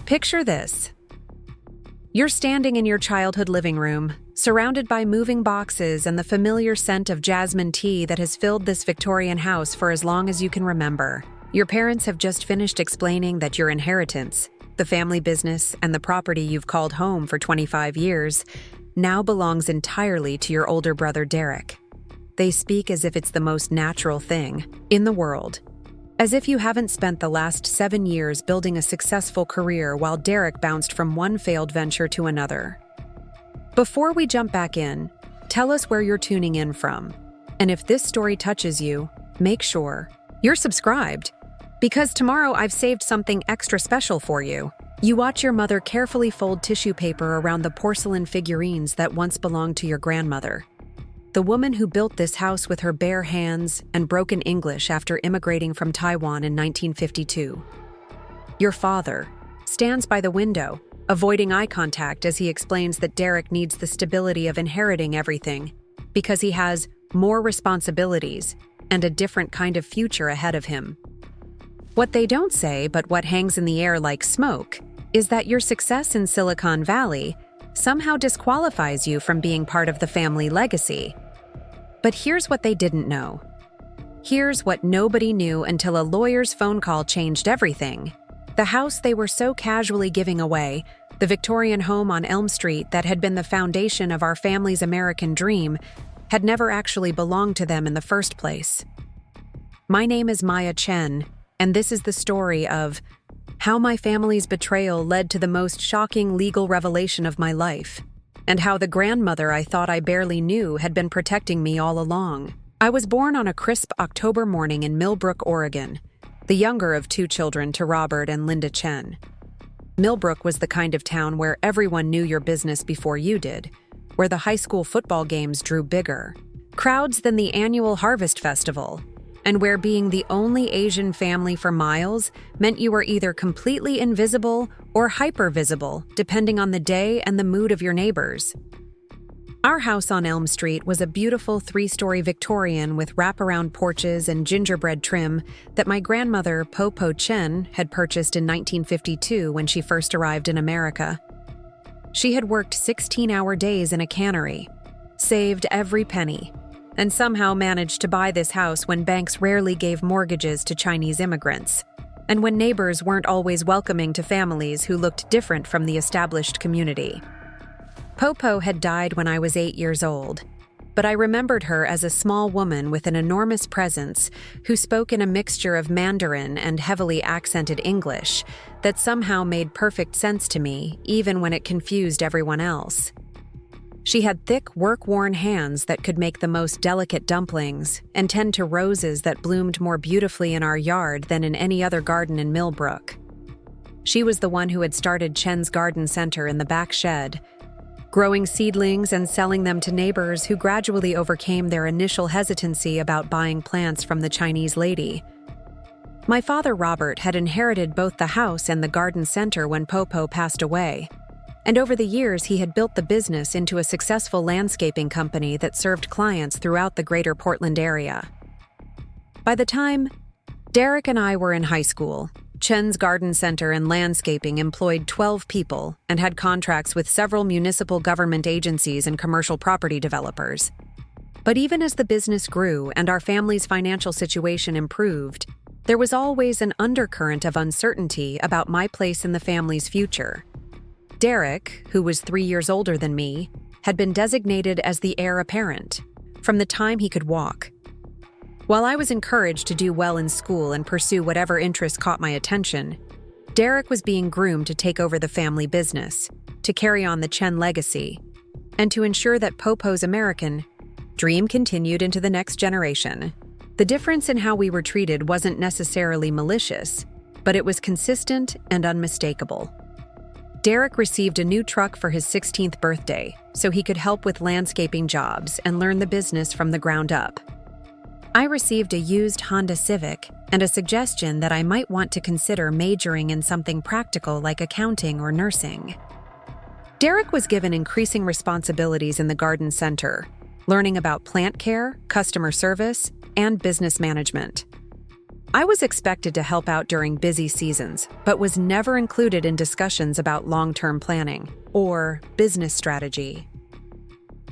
Picture this. You're standing in your childhood living room, surrounded by moving boxes and the familiar scent of jasmine tea that has filled this Victorian house for as long as you can remember. Your parents have just finished explaining that your inheritance, the family business, and the property you've called home for 25 years, now belongs entirely to your older brother Derek. They speak as if it's the most natural thing in the world. As if you haven't spent the last 7 years building a successful career while Derek bounced from one failed venture to another. Before we jump back in, tell us where you're tuning in from. And if this story touches you, make sure you're subscribed. Because tomorrow I've saved something extra special for you. You watch your mother carefully fold tissue paper around the porcelain figurines that once belonged to your grandmother. The woman who built this house with her bare hands and broken English after immigrating from Taiwan in 1952. Your father stands by the window, avoiding eye contact as he explains that Derek needs the stability of inheriting everything because he has more responsibilities and a different kind of future ahead of him. What they don't say, but what hangs in the air like smoke, is that your success in Silicon Valley somehow disqualifies you from being part of the family legacy. But here's what they didn't know. Here's what nobody knew until a lawyer's phone call changed everything. The house they were so casually giving away, the Victorian home on Elm Street that had been the foundation of our family's American dream, had never actually belonged to them in the first place. My name is Maya Chen, and this is the story of how my family's betrayal led to the most shocking legal revelation of my life, and how the grandmother I thought I barely knew had been protecting me all along. I was born on a crisp October morning in Millbrook, Oregon, the younger of 2 children to Robert and Linda Chen. Millbrook was the kind of town where everyone knew your business before you did, where the high school football games drew bigger crowds than the annual Harvest Festival, and where being the only Asian family for miles meant you were either completely invisible or hyper-visible, depending on the day and the mood of your neighbors. Our house on Elm Street was a beautiful 3-story Victorian with wraparound porches and gingerbread trim that my grandmother, Po Chen, had purchased in 1952 when she first arrived in America. She had worked 16-hour days in a cannery, saved every penny, and somehow managed to buy this house when banks rarely gave mortgages to Chinese immigrants, and when neighbors weren't always welcoming to families who looked different from the established community. Popo had died when I was 8 years old, but I remembered her as a small woman with an enormous presence who spoke in a mixture of Mandarin and heavily accented English that somehow made perfect sense to me, even when it confused everyone else. She had thick, work-worn hands that could make the most delicate dumplings and tend to roses that bloomed more beautifully in our yard than in any other garden in Millbrook. She was the one who had started Chen's garden center in the back shed, growing seedlings and selling them to neighbors who gradually overcame their initial hesitancy about buying plants from the Chinese lady. My father, Robert, had inherited both the house and the garden center when Popo passed away, and over the years he had built the business into a successful landscaping company that served clients throughout the greater Portland area. By the time Derek and I were in high school, Chen's garden center and landscaping employed 12 people and had contracts with several municipal government agencies and commercial property developers. But even as the business grew and our family's financial situation improved, there was always an undercurrent of uncertainty about my place in the family's future. Derek, who was 3 years older than me, had been designated as the heir apparent from the time he could walk. While I was encouraged to do well in school and pursue whatever interests caught my attention, Derek was being groomed to take over the family business, to carry on the Chen legacy, and to ensure that Popo's American dream continued into the next generation. The difference in how we were treated wasn't necessarily malicious, but it was consistent and unmistakable. Derek received a new truck for his 16th birthday so he could help with landscaping jobs and learn the business from the ground up. I received a used Honda Civic and a suggestion that I might want to consider majoring in something practical like accounting or nursing. Derek was given increasing responsibilities in the garden center, learning about plant care, customer service, and business management. I was expected to help out during busy seasons, but was never included in discussions about long-term planning or business strategy.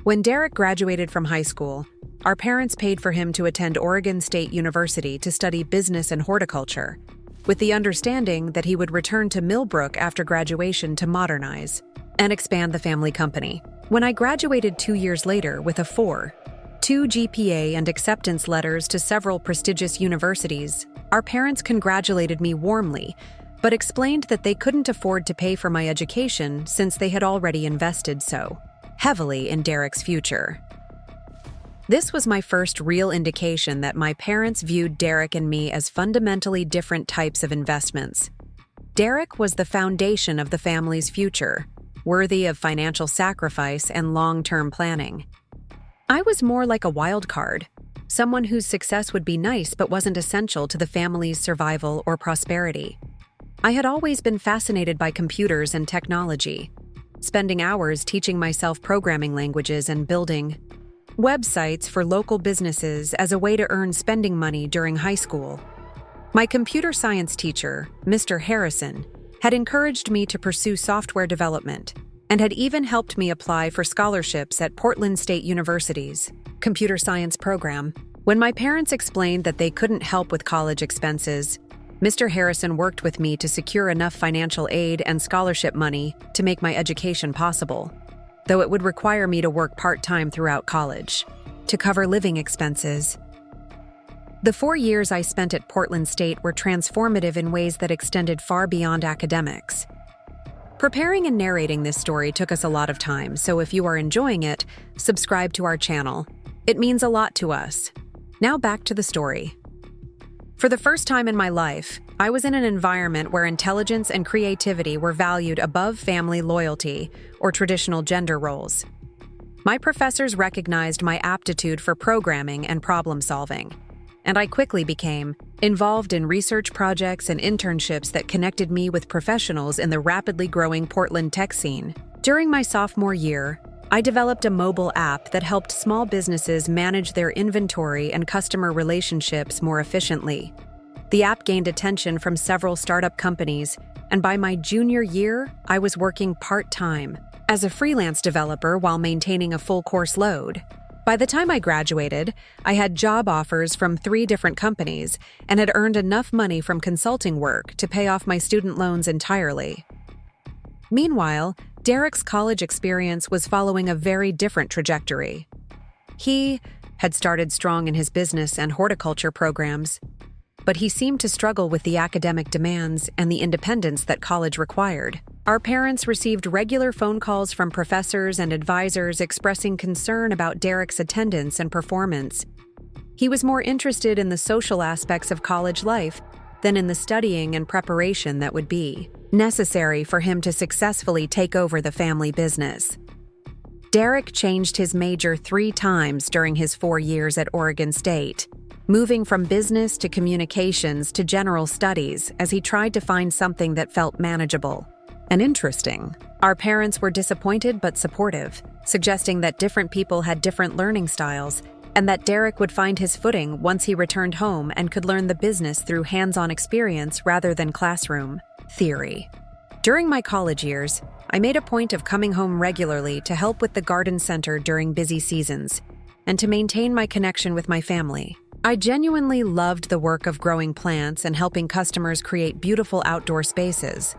When Derek graduated from high school, our parents paid for him to attend Oregon State University to study business and horticulture, with the understanding that he would return to Millbrook after graduation to modernize and expand the family company. When I graduated 2 years later with a 4.2 GPA and acceptance letters to several prestigious universities, our parents congratulated me warmly, but explained that they couldn't afford to pay for my education since they had already invested so heavily in Derek's future. This was my first real indication that my parents viewed Derek and me as fundamentally different types of investments. Derek was the foundation of the family's future, worthy of financial sacrifice and long-term planning. I was more like a wild card, someone whose success would be nice but wasn't essential to the family's survival or prosperity. I had always been fascinated by computers and technology, spending hours teaching myself programming languages and building websites for local businesses as a way to earn spending money during high school. My computer science teacher, Mr. Harrison, had encouraged me to pursue software development and had even helped me apply for scholarships at Portland State University's computer science program. When my parents explained that they couldn't help with college expenses, Mr. Harrison worked with me to secure enough financial aid and scholarship money to make my education possible, though it would require me to work part-time throughout college to cover living expenses. The 4 years I spent at Portland State were transformative in ways that extended far beyond academics. Preparing and narrating this story took us a lot of time, so if you are enjoying it, subscribe to our channel. It means a lot to us. Now back to the story. For the first time in my life, I was in an environment where intelligence and creativity were valued above family loyalty or traditional gender roles. My professors recognized my aptitude for programming and problem solving, and I quickly became involved in research projects and internships that connected me with professionals in the rapidly growing Portland tech scene. During my sophomore year, I developed a mobile app that helped small businesses manage their inventory and customer relationships more efficiently. The app gained attention from several startup companies, and by my junior year, I was working part-time as a freelance developer while maintaining a full course load. By the time I graduated, I had job offers from 3 different companies and had earned enough money from consulting work to pay off my student loans entirely. Meanwhile, Derek's college experience was following a very different trajectory. He had started strong in his business and horticulture programs, but he seemed to struggle with the academic demands and the independence that college required. Our parents received regular phone calls from professors and advisors expressing concern about Derek's attendance and performance. He was more interested in the social aspects of college life than in the studying and preparation that would be necessary for him to successfully take over the family business. Derek changed his major 3 times during his 4 years at Oregon State, moving from business to communications to general studies as he tried to find something that felt manageable and interesting. Our parents were disappointed but supportive, suggesting that different people had different learning styles and that Derek would find his footing once he returned home and could learn the business through hands-on experience rather than classroom theory. During my college years, I made a point of coming home regularly to help with the garden center during busy seasons and to maintain my connection with my family. I genuinely loved the work of growing plants and helping customers create beautiful outdoor spaces,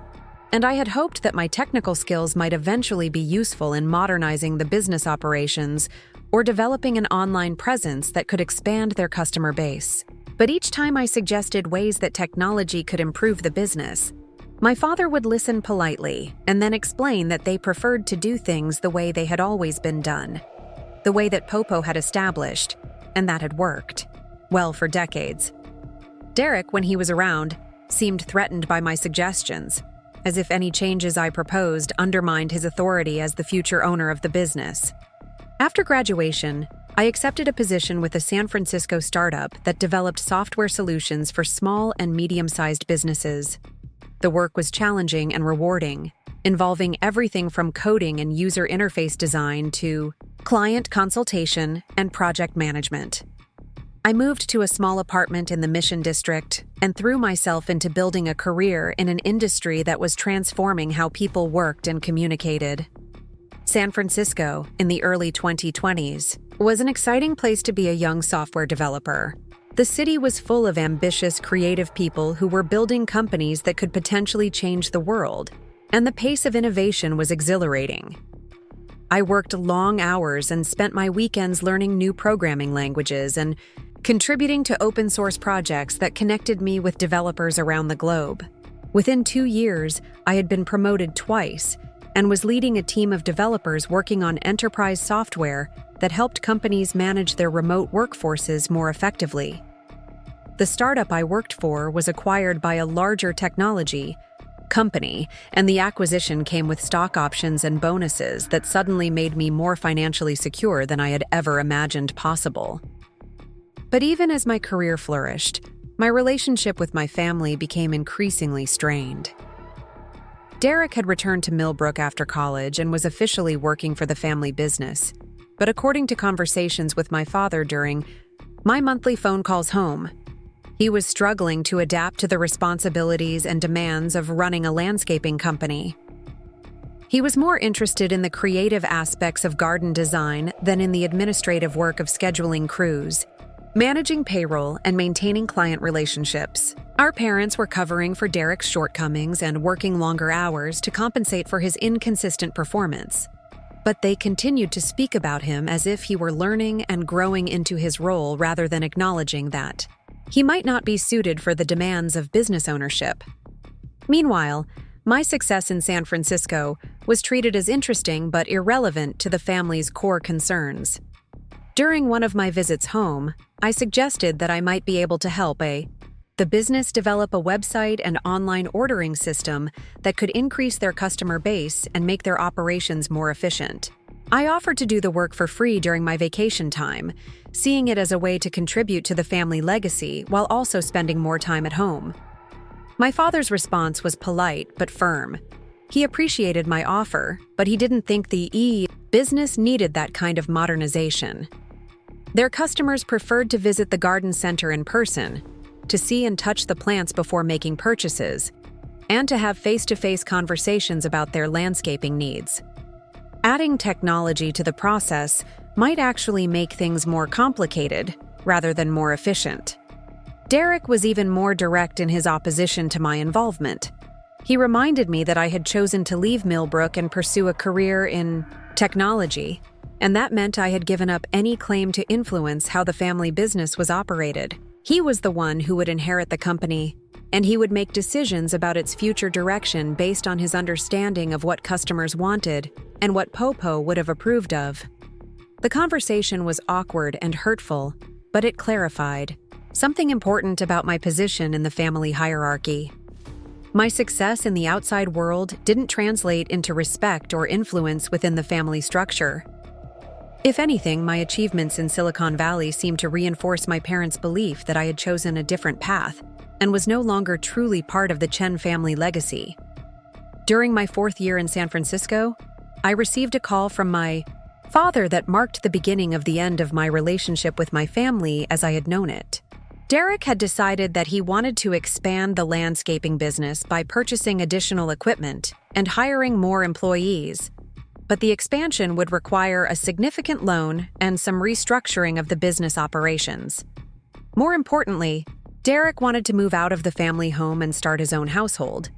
and I had hoped that my technical skills might eventually be useful in modernizing the business operations or developing an online presence that could expand their customer base. But each time I suggested ways that technology could improve the business, my father would listen politely and then explain that they preferred to do things the way they had always been done, the way that Popo had established, and that had worked well for decades. Derek, when he was around, seemed threatened by my suggestions, as if any changes I proposed undermined his authority as the future owner of the business. After graduation, I accepted a position with a San Francisco startup that developed software solutions for small and medium-sized businesses. The work was challenging and rewarding, involving everything from coding and user interface design to client consultation and project management. I moved to a small apartment in the Mission District and threw myself into building a career in an industry that was transforming how people worked and communicated. San Francisco, in the early 2020s, was an exciting place to be a young software developer. The city was full of ambitious, creative people who were building companies that could potentially change the world, and the pace of innovation was exhilarating. I worked long hours and spent my weekends learning new programming languages and contributing to open-source projects that connected me with developers around the globe. Within 2 years, I had been promoted twice and was leading a team of developers working on enterprise software that helped companies manage their remote workforces more effectively. The startup I worked for was acquired by a larger technology company, and the acquisition came with stock options and bonuses that suddenly made me more financially secure than I had ever imagined possible. But even as my career flourished, my relationship with my family became increasingly strained. Derek had returned to Millbrook after college and was officially working for the family business, but according to conversations with my father during my monthly phone calls home, he was struggling to adapt to the responsibilities and demands of running a landscaping company. He was more interested in the creative aspects of garden design than in the administrative work of scheduling crews, managing payroll, and maintaining client relationships. Our parents were covering for Derek's shortcomings and working longer hours to compensate for his inconsistent performance, but they continued to speak about him as if he were learning and growing into his role rather than acknowledging that he might not be suited for the demands of business ownership. Meanwhile, my success in San Francisco was treated as interesting but irrelevant to the family's core concerns. During one of my visits home, I suggested that I might be able to help the business develop a website and online ordering system that could increase their customer base and make their operations more efficient. I offered to do the work for free during my vacation time, seeing it as a way to contribute to the family legacy while also spending more time at home. My father's response was polite but firm. He appreciated my offer, but he didn't think the business needed that kind of modernization. Their customers preferred to visit the garden center in person, to see and touch the plants before making purchases, and to have face-to-face conversations about their landscaping needs. Adding technology to the process might actually make things more complicated rather than more efficient. Derek was even more direct in his opposition to my involvement. He reminded me that I had chosen to leave Millbrook and pursue a career in technology, and that meant I had given up any claim to influence how the family business was operated. He was the one who would inherit the company, and he would make decisions about its future direction based on his understanding of what customers wanted and what Popo would have approved of. The conversation was awkward and hurtful, but it clarified something important about my position in the family hierarchy. My success in the outside world didn't translate into respect or influence within the family structure. If anything, my achievements in Silicon Valley seemed to reinforce my parents' belief that I had chosen a different path and was no longer truly part of the Chen family legacy. During my 4th year in San Francisco, I received a call from my father that marked the beginning of the end of my relationship with my family as I had known it. Derek had decided that he wanted to expand the landscaping business by purchasing additional equipment and hiring more employees, but the expansion would require a significant loan and some restructuring of the business operations. More importantly, Derek wanted to move out of the family home and start his own household,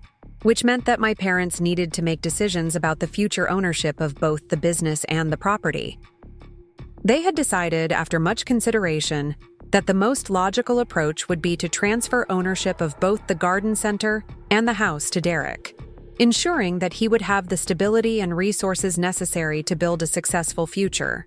which meant that my parents needed to make decisions about the future ownership of both the business and the property. They had decided, after much consideration, that the most logical approach would be to transfer ownership of both the garden center and the house to Derek, ensuring that he would have the stability and resources necessary to build a successful future.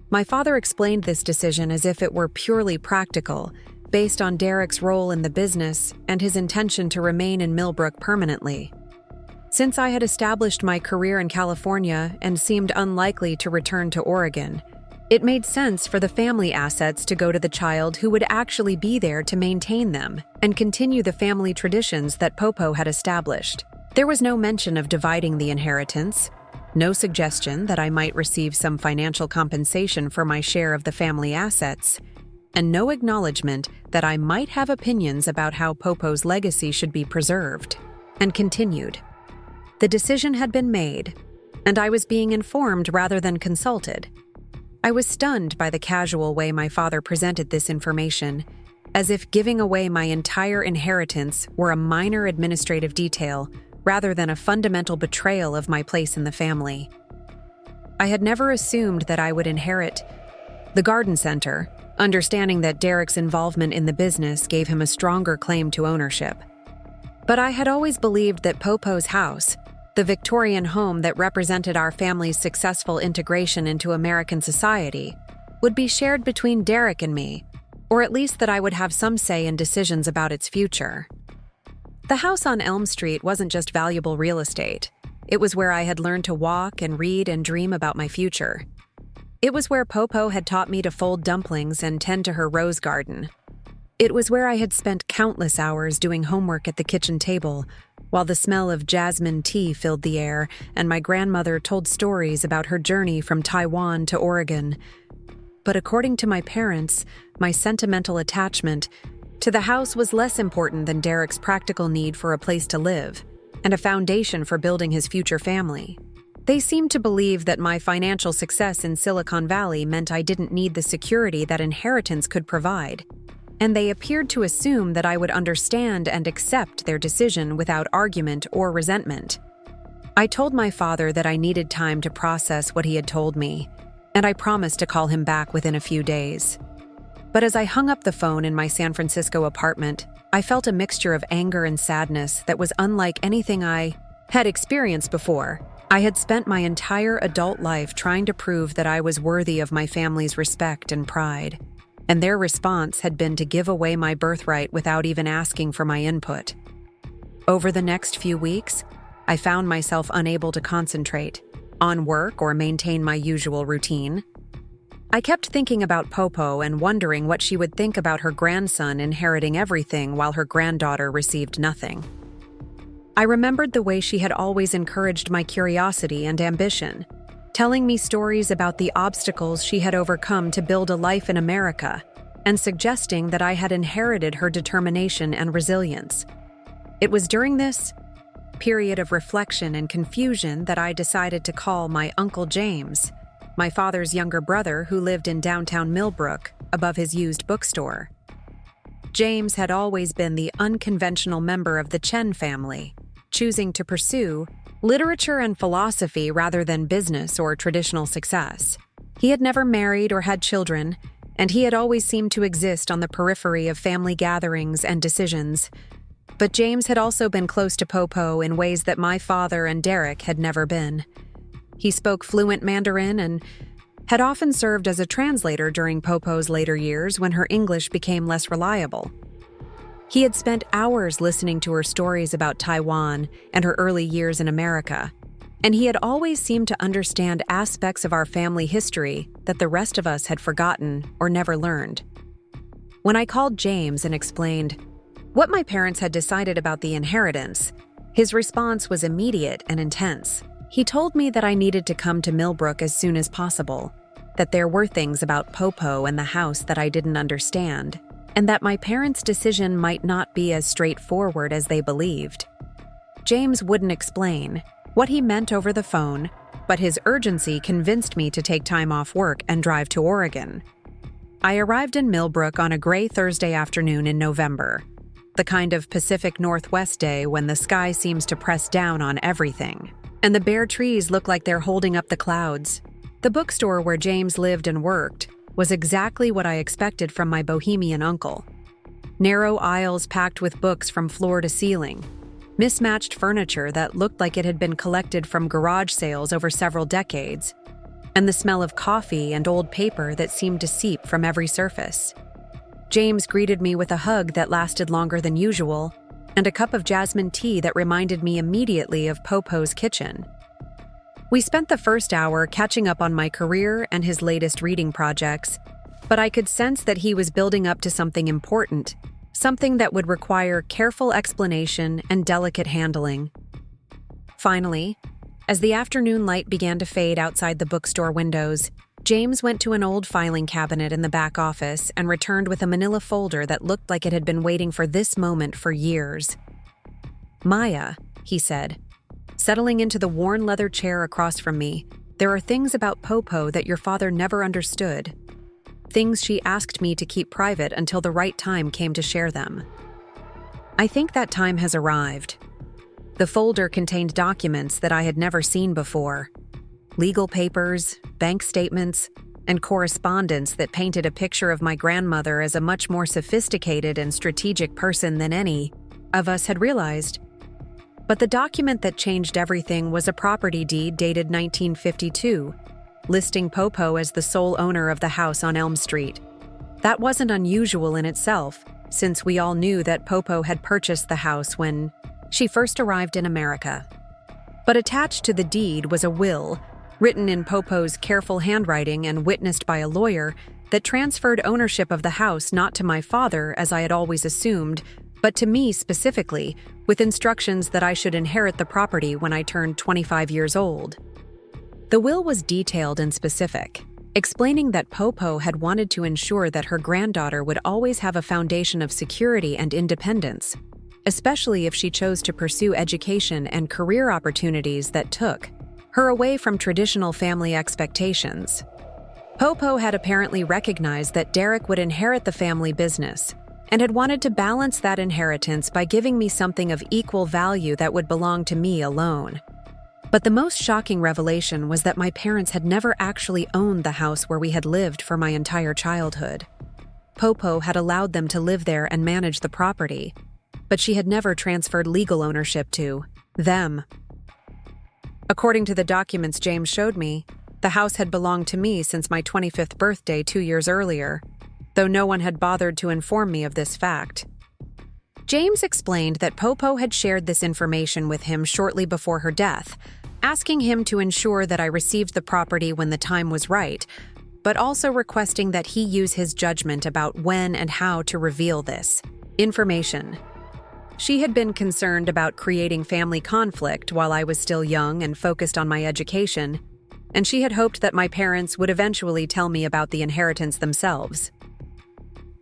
My father explained this decision as if it were purely practical, based on Derek's role in the business and his intention to remain in Millbrook permanently. Since I had established my career in California and seemed unlikely to return to Oregon, it made sense for the family assets to go to the child who would actually be there to maintain them and continue the family traditions that Popo had established. There was no mention of dividing the inheritance, no suggestion that I might receive some financial compensation for my share of the family assets, and no acknowledgement that I might have opinions about how Popo's legacy should be preserved, and continued. The decision had been made, and I was being informed rather than consulted. I was stunned by the casual way my father presented this information, as if giving away my entire inheritance were a minor administrative detail rather than a fundamental betrayal of my place in the family. I had never assumed that I would inherit the garden center, understanding that Derek's involvement in the business gave him a stronger claim to ownership. But I had always believed that Popo's house, the Victorian home that represented our family's successful integration into American society, would be shared between Derek and me, or at least that I would have some say in decisions about its future. The house on Elm Street wasn't just valuable real estate. It was where I had learned to walk and read and dream about my future. It was where Popo had taught me to fold dumplings and tend to her rose garden. It was where I had spent countless hours doing homework at the kitchen table, while the smell of jasmine tea filled the air and my grandmother told stories about her journey from Taiwan to Oregon. But according to my parents, my sentimental attachment to the house was less important than Derek's practical need for a place to live and a foundation for building his future family. They seemed to believe that my financial success in Silicon Valley meant I didn't need the security that inheritance could provide, and they appeared to assume that I would understand and accept their decision without argument or resentment. I told my father that I needed time to process what he had told me, and I promised to call him back within a few days. But as I hung up the phone in my San Francisco apartment, I felt a mixture of anger and sadness that was unlike anything I had experienced before. I had spent my entire adult life trying to prove that I was worthy of my family's respect and pride, and their response had been to give away my birthright without even asking for my input. Over the next few weeks, I found myself unable to concentrate on work or maintain my usual routine. I kept thinking about Popo and wondering what she would think about her grandson inheriting everything while her granddaughter received nothing. I remembered the way she had always encouraged my curiosity and ambition, telling me stories about the obstacles she had overcome to build a life in America, and suggesting that I had inherited her determination and resilience. It was during this period of reflection and confusion that I decided to call my Uncle James, my father's younger brother who lived in downtown Millbrook, above his used bookstore. James had always been the unconventional member of the Chen family, choosing to pursue literature and philosophy rather than business or traditional success. He had never married or had children, and he had always seemed to exist on the periphery of family gatherings and decisions. But James had also been close to Popo in ways that my father and Derek had never been. He spoke fluent Mandarin and had often served as a translator during Popo's later years when her English became less reliable. He had spent hours listening to her stories about Taiwan and her early years in America, and he had always seemed to understand aspects of our family history that the rest of us had forgotten or never learned. When I called James and explained what my parents had decided about the inheritance, his response was immediate and intense. He told me that I needed to come to Millbrook as soon as possible, that there were things about Popo and the house that I didn't understand, and that my parents' decision might not be as straightforward as they believed. James wouldn't explain what he meant over the phone, but his urgency convinced me to take time off work and drive to Oregon. I arrived in Millbrook on a gray Thursday afternoon in November, the kind of Pacific Northwest day when the sky seems to press down on everything, and the bare trees look like they're holding up the clouds. The bookstore where James lived and worked was exactly what I expected from my bohemian uncle. Narrow aisles packed with books from floor to ceiling, mismatched furniture that looked like it had been collected from garage sales over several decades, and the smell of coffee and old paper that seemed to seep from every surface. James greeted me with a hug that lasted longer than usual, and a cup of jasmine tea that reminded me immediately of Popo's kitchen. We spent the first hour catching up on my career and his latest reading projects, but I could sense that he was building up to something important, something that would require careful explanation and delicate handling. Finally, as the afternoon light began to fade outside the bookstore windows, James went to an old filing cabinet in the back office and returned with a manila folder that looked like it had been waiting for this moment for years. "Maya," he said, settling into the worn leather chair across from me, "there are things about Popo that your father never understood. Things she asked me to keep private until the right time came to share them. I think that time has arrived." The folder contained documents that I had never seen before. Legal papers, bank statements, and correspondence that painted a picture of my grandmother as a much more sophisticated and strategic person than any of us had realized. But the document that changed everything was a property deed dated 1952, listing Popo as the sole owner of the house on Elm Street. That wasn't unusual in itself, since we all knew that Popo had purchased the house when she first arrived in America. But attached to the deed was a will, written in Popo's careful handwriting and witnessed by a lawyer, that transferred ownership of the house not to my father, as I had always assumed, but to me specifically, with instructions that I should inherit the property when I turned 25 years old. The will was detailed and specific, explaining that Popo had wanted to ensure that her granddaughter would always have a foundation of security and independence, especially if she chose to pursue education and career opportunities that took her away from traditional family expectations. Popo had apparently recognized that Derek would inherit the family business and had wanted to balance that inheritance by giving me something of equal value that would belong to me alone. But the most shocking revelation was that my parents had never actually owned the house where we had lived for my entire childhood. Popo had allowed them to live there and manage the property, but she had never transferred legal ownership to them. According to the documents James showed me, the house had belonged to me since my 25th birthday 2 years earlier, though no one had bothered to inform me of this fact. James explained that Popo had shared this information with him shortly before her death, asking him to ensure that I received the property when the time was right, but also requesting that he use his judgment about when and how to reveal this information. She had been concerned about creating family conflict while I was still young and focused on my education, and she had hoped that my parents would eventually tell me about the inheritance themselves.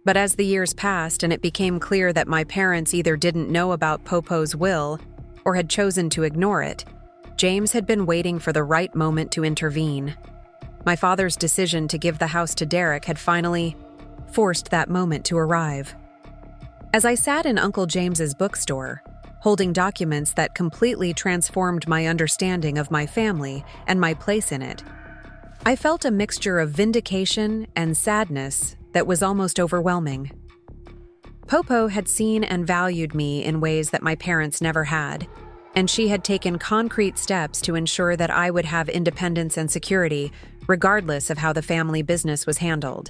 But as the years passed and it became clear that my parents either didn't know about Popo's will or had chosen to ignore it, James had been waiting for the right moment to intervene. My father's decision to give the house to Derek had finally forced that moment to arrive. As I sat in Uncle James's bookstore, holding documents that completely transformed my understanding of my family and my place in it, I felt a mixture of vindication and sadness that was almost overwhelming. Popo had seen and valued me in ways that my parents never had, and she had taken concrete steps to ensure that I would have independence and security, regardless of how the family business was handled.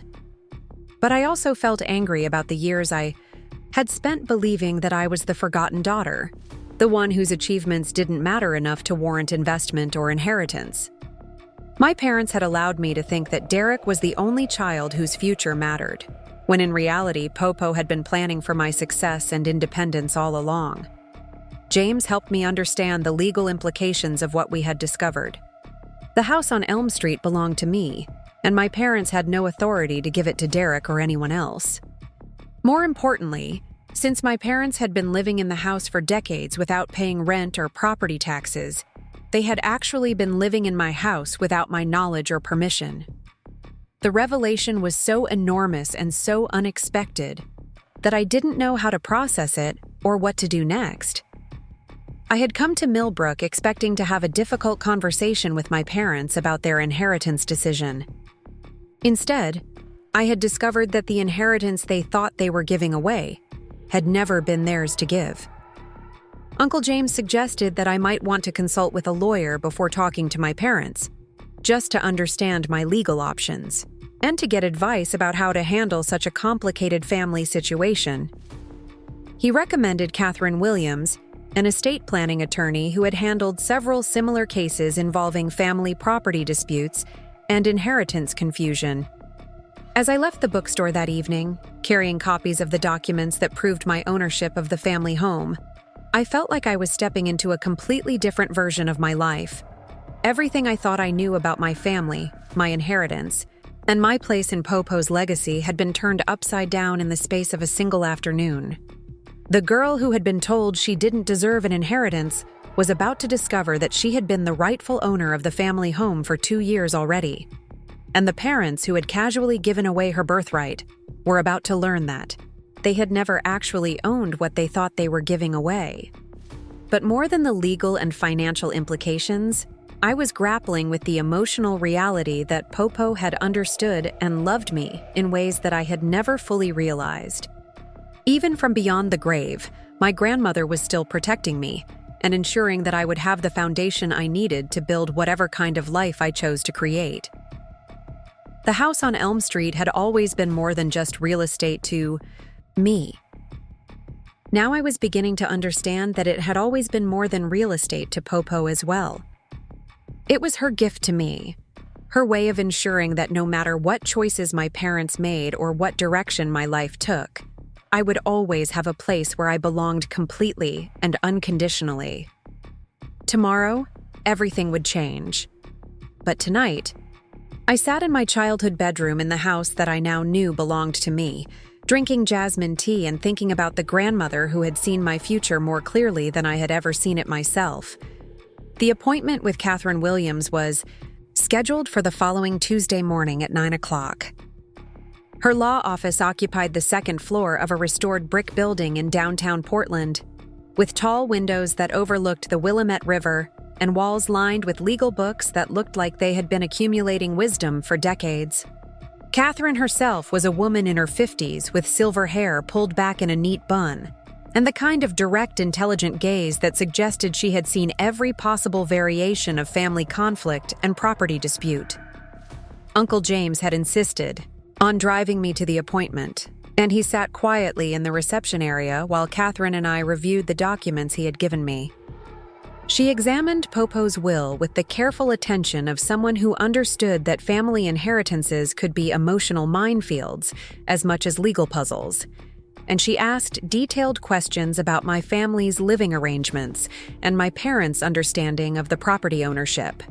But I also felt angry about the years I had spent believing that I was the forgotten daughter, the one whose achievements didn't matter enough to warrant investment or inheritance. My parents had allowed me to think that Derek was the only child whose future mattered, when in reality Popo had been planning for my success and independence all along. James helped me understand the legal implications of what we had discovered. The house on Elm Street belonged to me, and my parents had no authority to give it to Derek or anyone else. More importantly, since my parents had been living in the house for decades without paying rent or property taxes, they had actually been living in my house without my knowledge or permission. The revelation was so enormous and so unexpected that I didn't know how to process it or what to do next. I had come to Millbrook expecting to have a difficult conversation with my parents about their inheritance decision. Instead, I had discovered that the inheritance they thought they were giving away had never been theirs to give. Uncle James suggested that I might want to consult with a lawyer before talking to my parents, just to understand my legal options, and to get advice about how to handle such a complicated family situation. He recommended Catherine Williams, an estate planning attorney who had handled several similar cases involving family property disputes and inheritance confusion. As I left the bookstore that evening, carrying copies of the documents that proved my ownership of the family home, I felt like I was stepping into a completely different version of my life. Everything I thought I knew about my family my inheritance, and my place in Popo's legacy had been turned upside down in the space of a single afternoon. The girl who had been told she didn't deserve an inheritance was about to discover that she had been the rightful owner of the family home for 2 years already. And the parents who had casually given away her birthright were about to learn that they had never actually owned what they thought they were giving away. But more than the legal and financial implications, I was grappling with the emotional reality that Popo had understood and loved me in ways that I had never fully realized. Even from beyond the grave, my grandmother was still protecting me and ensuring that I would have the foundation I needed to build whatever kind of life I chose to create. The house on Elm Street had always been more than just real estate to me. Now I was beginning to understand that it had always been more than real estate to Popo as well. It was her gift to me, her way of ensuring that no matter what choices my parents made or what direction my life took, I would always have a place where I belonged completely and unconditionally. Tomorrow, everything would change. But tonight, I sat in my childhood bedroom in the house that I now knew belonged to me, drinking jasmine tea and thinking about the grandmother who had seen my future more clearly than I had ever seen it myself. The appointment with Catherine Williams was scheduled for the following Tuesday morning at 9 o'clock. Her law office occupied the second floor of a restored brick building in downtown Portland, with tall windows that overlooked the Willamette River and walls lined with legal books that looked like they had been accumulating wisdom for decades. Catherine herself was a woman in her 50s with silver hair pulled back in a neat bun, and the kind of direct, intelligent gaze that suggested she had seen every possible variation of family conflict and property dispute. Uncle James had insisted on driving me to the appointment, and he sat quietly in the reception area while Catherine and I reviewed the documents he had given me. She examined Popo's will with the careful attention of someone who understood that family inheritances could be emotional minefields as much as legal puzzles, and she asked detailed questions about my family's living arrangements and my parents' understanding of the property ownership.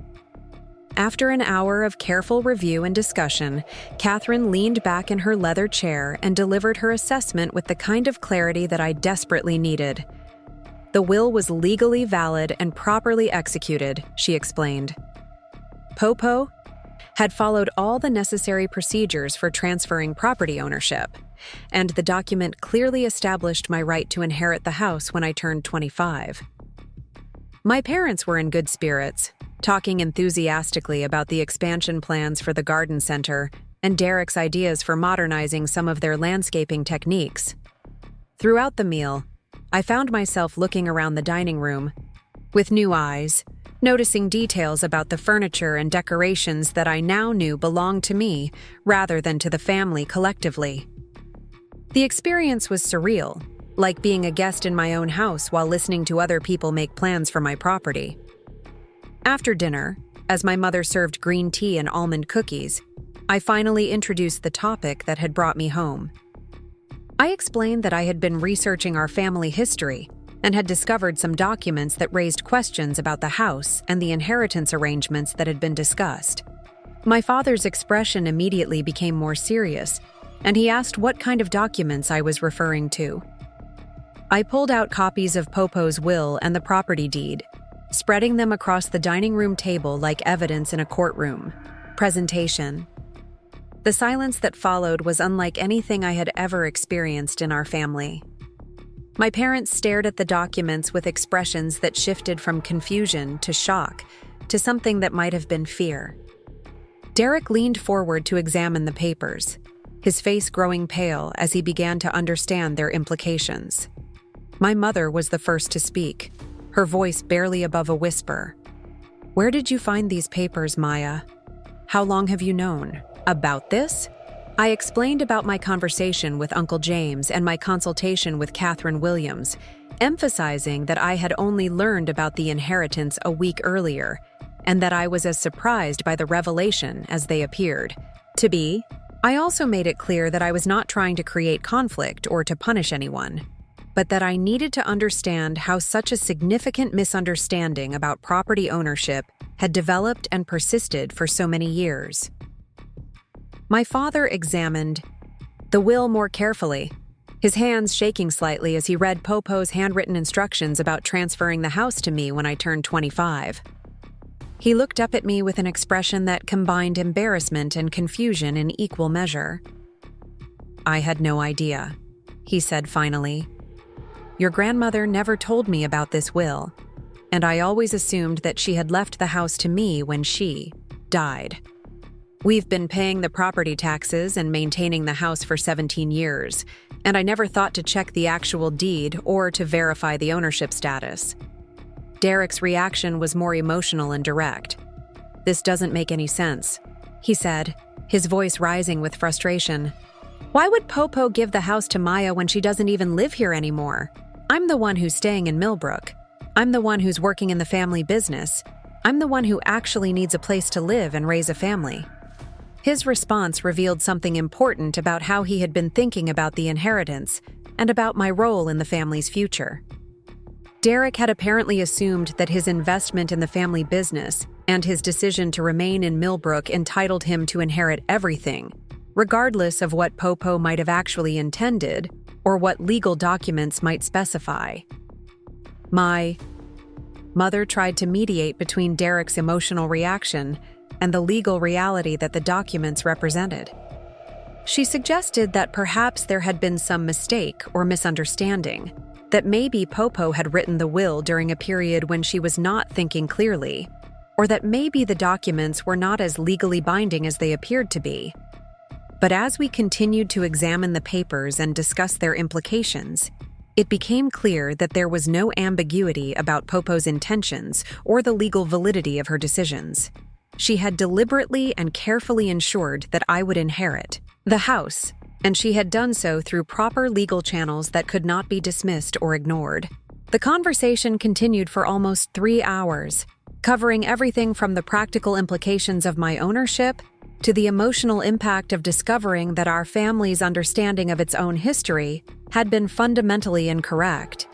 After an hour of careful review and discussion, Catherine leaned back in her leather chair and delivered her assessment with the kind of clarity that I desperately needed. The will was legally valid and properly executed, she explained. Popo had followed all the necessary procedures for transferring property ownership, and the document clearly established my right to inherit the house when I turned 25. My parents were in good spirits, talking enthusiastically about the expansion plans for the garden center and Derek's ideas for modernizing some of their landscaping techniques. Throughout the meal, I found myself looking around the dining room with new eyes, noticing details about the furniture and decorations that I now knew belonged to me rather than to the family collectively. The experience was surreal, like being a guest in my own house while listening to other people make plans for my property. After dinner, as my mother served green tea and almond cookies, I finally introduced the topic that had brought me home. I explained that I had been researching our family history and had discovered some documents that raised questions about the house and the inheritance arrangements that had been discussed. My father's expression immediately became more serious, and he asked what kind of documents I was referring to. I pulled out copies of Popo's will and the property deed, spreading them across the dining room table like evidence in a courtroom. Presentation. The silence that followed was unlike anything I had ever experienced in our family. My parents stared at the documents with expressions that shifted from confusion to shock to something that might have been fear. Derek leaned forward to examine the papers, his face growing pale as he began to understand their implications. My mother was the first to speak, her voice barely above a whisper. "Where did you find these papers, Maya? How long have you known about this?" I explained about my conversation with Uncle James and my consultation with Catherine Williams, emphasizing that I had only learned about the inheritance a week earlier, and that I was as surprised by the revelation as they appeared to be. I also made it clear that I was not trying to create conflict or to punish anyone, but that I needed to understand how such a significant misunderstanding about property ownership had developed and persisted for so many years. My father examined the will more carefully, his hands shaking slightly as he read Popo's handwritten instructions about transferring the house to me when I turned 25. He looked up at me with an expression that combined embarrassment and confusion in equal measure. "I had no idea," he said finally. "Your grandmother never told me about this will, and I always assumed that she had left the house to me when she died. We've been paying the property taxes and maintaining the house for 17 years, and I never thought to check the actual deed or to verify the ownership status." Derek's reaction was more emotional and direct. "This doesn't make any sense," he said, his voice rising with frustration. "Why would Popo give the house to Maya when she doesn't even live here anymore? I'm the one who's staying in Millbrook. I'm the one who's working in the family business. I'm the one who actually needs a place to live and raise a family." His response revealed something important about how he had been thinking about the inheritance and about my role in the family's future. Derek had apparently assumed that his investment in the family business and his decision to remain in Millbrook entitled him to inherit everything, regardless of what Popo might have actually intended or what legal documents might specify. My mother tried to mediate between Derek's emotional reaction and the legal reality that the documents represented. She suggested that perhaps there had been some mistake or misunderstanding, that maybe Popo had written the will during a period when she was not thinking clearly, or that maybe the documents were not as legally binding as they appeared to be. But as we continued to examine the papers and discuss their implications, it became clear that there was no ambiguity about Popo's intentions or the legal validity of her decisions. She had deliberately and carefully ensured that I would inherit the house, and she had done so through proper legal channels that could not be dismissed or ignored. The conversation continued for almost 3 hours, covering everything from the practical implications of my ownership to the emotional impact of discovering that our family's understanding of its own history had been fundamentally incorrect.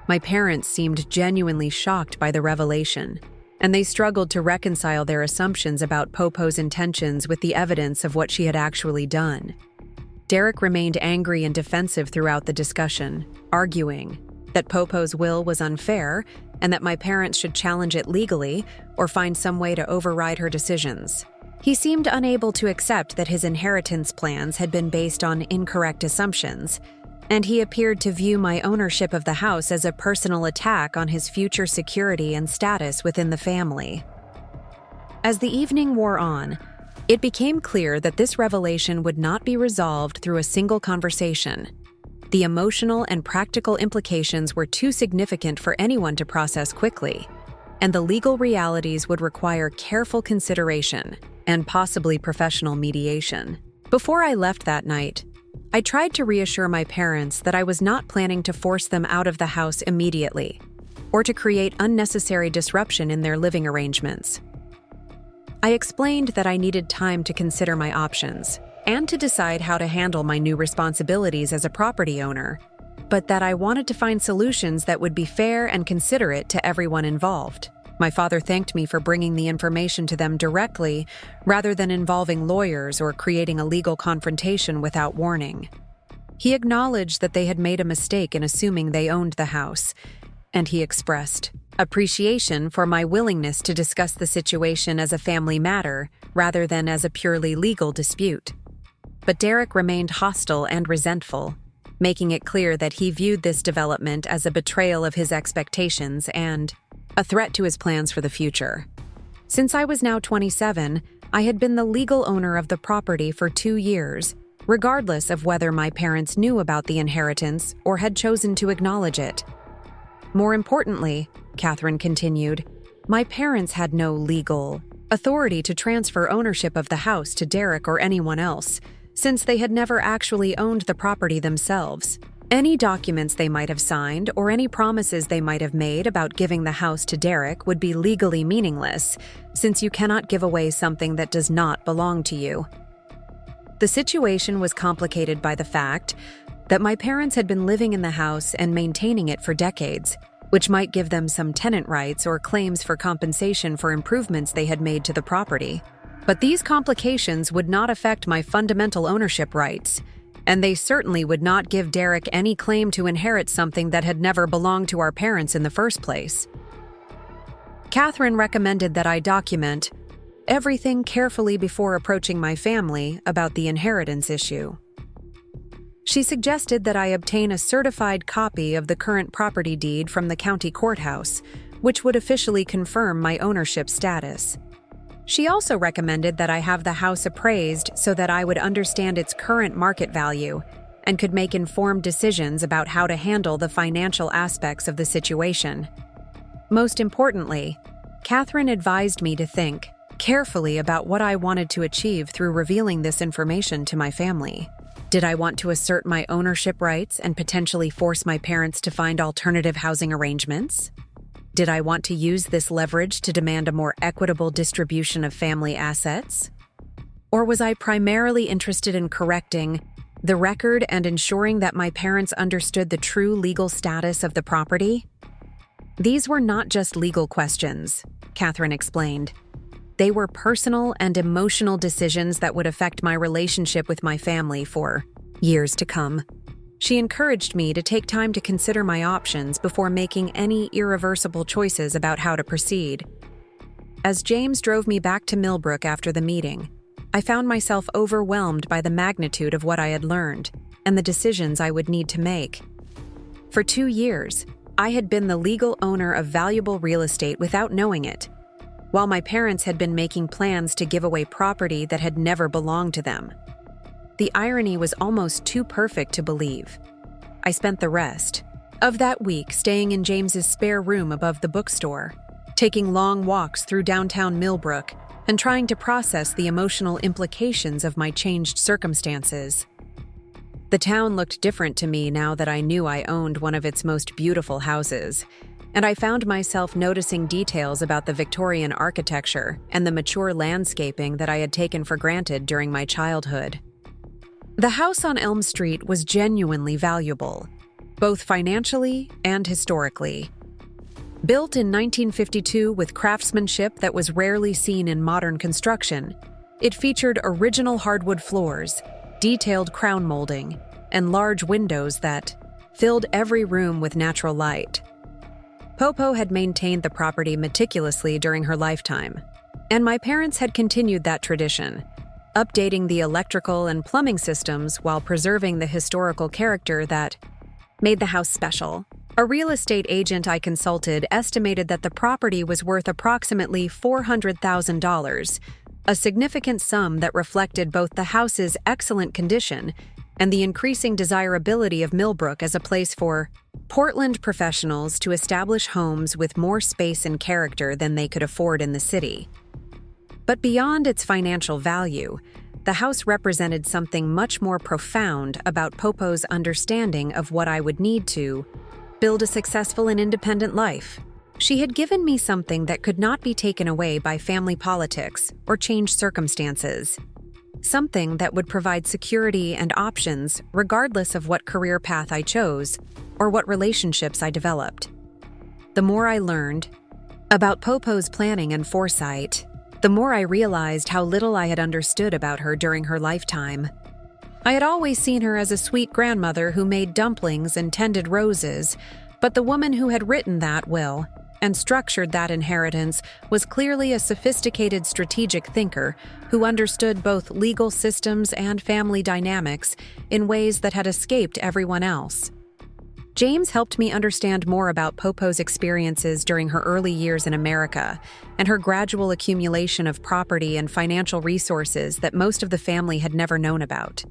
My parents seemed genuinely shocked by the revelation, and they struggled to reconcile their assumptions about Popo's intentions with the evidence of what she had actually done. Derek remained angry and defensive throughout the discussion, arguing that Popo's will was unfair and that my parents should challenge it legally or find some way to override her decisions. He seemed unable to accept that his inheritance plans had been based on incorrect assumptions, and he appeared to view my ownership of the house as a personal attack on his future security and status within the family. As the evening wore on, it became clear that this revelation would not be resolved through a single conversation. The emotional and practical implications were too significant for anyone to process quickly, and the legal realities would require careful consideration and possibly professional mediation. Before I left that night, I tried to reassure my parents that I was not planning to force them out of the house immediately, or to create unnecessary disruption in their living arrangements. I explained that I needed time to consider my options and to decide how to handle my new responsibilities as a property owner, but that I wanted to find solutions that would be fair and considerate to everyone involved. My father thanked me for bringing the information to them directly rather than involving lawyers or creating a legal confrontation without warning. He acknowledged that they had made a mistake in assuming they owned the house, and he expressed appreciation for my willingness to discuss the situation as a family matter rather than as a purely legal dispute. But Derek remained hostile and resentful, making it clear that he viewed this development as a betrayal of his expectations and a threat to his plans for the future. Since I was now 27, I had been the legal owner of the property for 2 years, regardless of whether my parents knew about the inheritance or had chosen to acknowledge it. More importantly, Catherine continued, my parents had no legal authority to transfer ownership of the house to Derek or anyone else, since they had never actually owned the property themselves. Any documents they might have signed or any promises they might have made about giving the house to Derek would be legally meaningless, since you cannot give away something that does not belong to you. The situation was complicated by the fact that my parents had been living in the house and maintaining it for decades, which might give them some tenant rights or claims for compensation for improvements they had made to the property. But these complications would not affect my fundamental ownership rights, and they certainly would not give Derek any claim to inherit something that had never belonged to our parents in the first place. Catherine recommended that I document everything carefully before approaching my family about the inheritance issue. She suggested that I obtain a certified copy of the current property deed from the county courthouse, which would officially confirm my ownership status. She also recommended that I have the house appraised so that I would understand its current market value and could make informed decisions about how to handle the financial aspects of the situation. Most importantly, Catherine advised me to think carefully about what I wanted to achieve through revealing this information to my family. Did I want to assert my ownership rights and potentially force my parents to find alternative housing arrangements? Did I want to use this leverage to demand a more equitable distribution of family assets? Or was I primarily interested in correcting the record and ensuring that my parents understood the true legal status of the property? These were not just legal questions, Catherine explained. They were personal and emotional decisions that would affect my relationship with my family for years to come. She encouraged me to take time to consider my options before making any irreversible choices about how to proceed. As James drove me back to Millbrook after the meeting, I found myself overwhelmed by the magnitude of what I had learned and the decisions I would need to make. For 2 years, I had been the legal owner of valuable real estate without knowing it, while my parents had been making plans to give away property that had never belonged to them. The irony was almost too perfect to believe. I spent the rest of that week staying in James's spare room above the bookstore, taking long walks through downtown Millbrook, and trying to process the emotional implications of my changed circumstances. The town looked different to me now that I knew I owned one of its most beautiful houses, and I found myself noticing details about the Victorian architecture and the mature landscaping that I had taken for granted during my childhood. The house on Elm Street was genuinely valuable, both financially and historically. Built in 1952 with craftsmanship that was rarely seen in modern construction, it featured original hardwood floors, detailed crown molding, and large windows that filled every room with natural light. Popo had maintained the property meticulously during her lifetime, and my parents had continued that tradition, updating the electrical and plumbing systems while preserving the historical character that made the house special. A real estate agent I consulted estimated that the property was worth approximately $400,000, a significant sum that reflected both the house's excellent condition and the increasing desirability of Millbrook as a place for Portland professionals to establish homes with more space and character than they could afford in the city. But beyond its financial value, the house represented something much more profound about Popo's understanding of what I would need to build a successful and independent life. She had given me something that could not be taken away by family politics or changed circumstances. Something that would provide security and options regardless of what career path I chose or what relationships I developed. The more I learned about Popo's planning and foresight, the more I realized how little I had understood about her during her lifetime. I had always seen her as a sweet grandmother who made dumplings and tended roses, but the woman who had written that will and structured that inheritance was clearly a sophisticated strategic thinker who understood both legal systems and family dynamics in ways that had escaped everyone else. James helped me understand more about Popo's experiences during her early years in America and her gradual accumulation of property and financial resources that most of the family had never known about.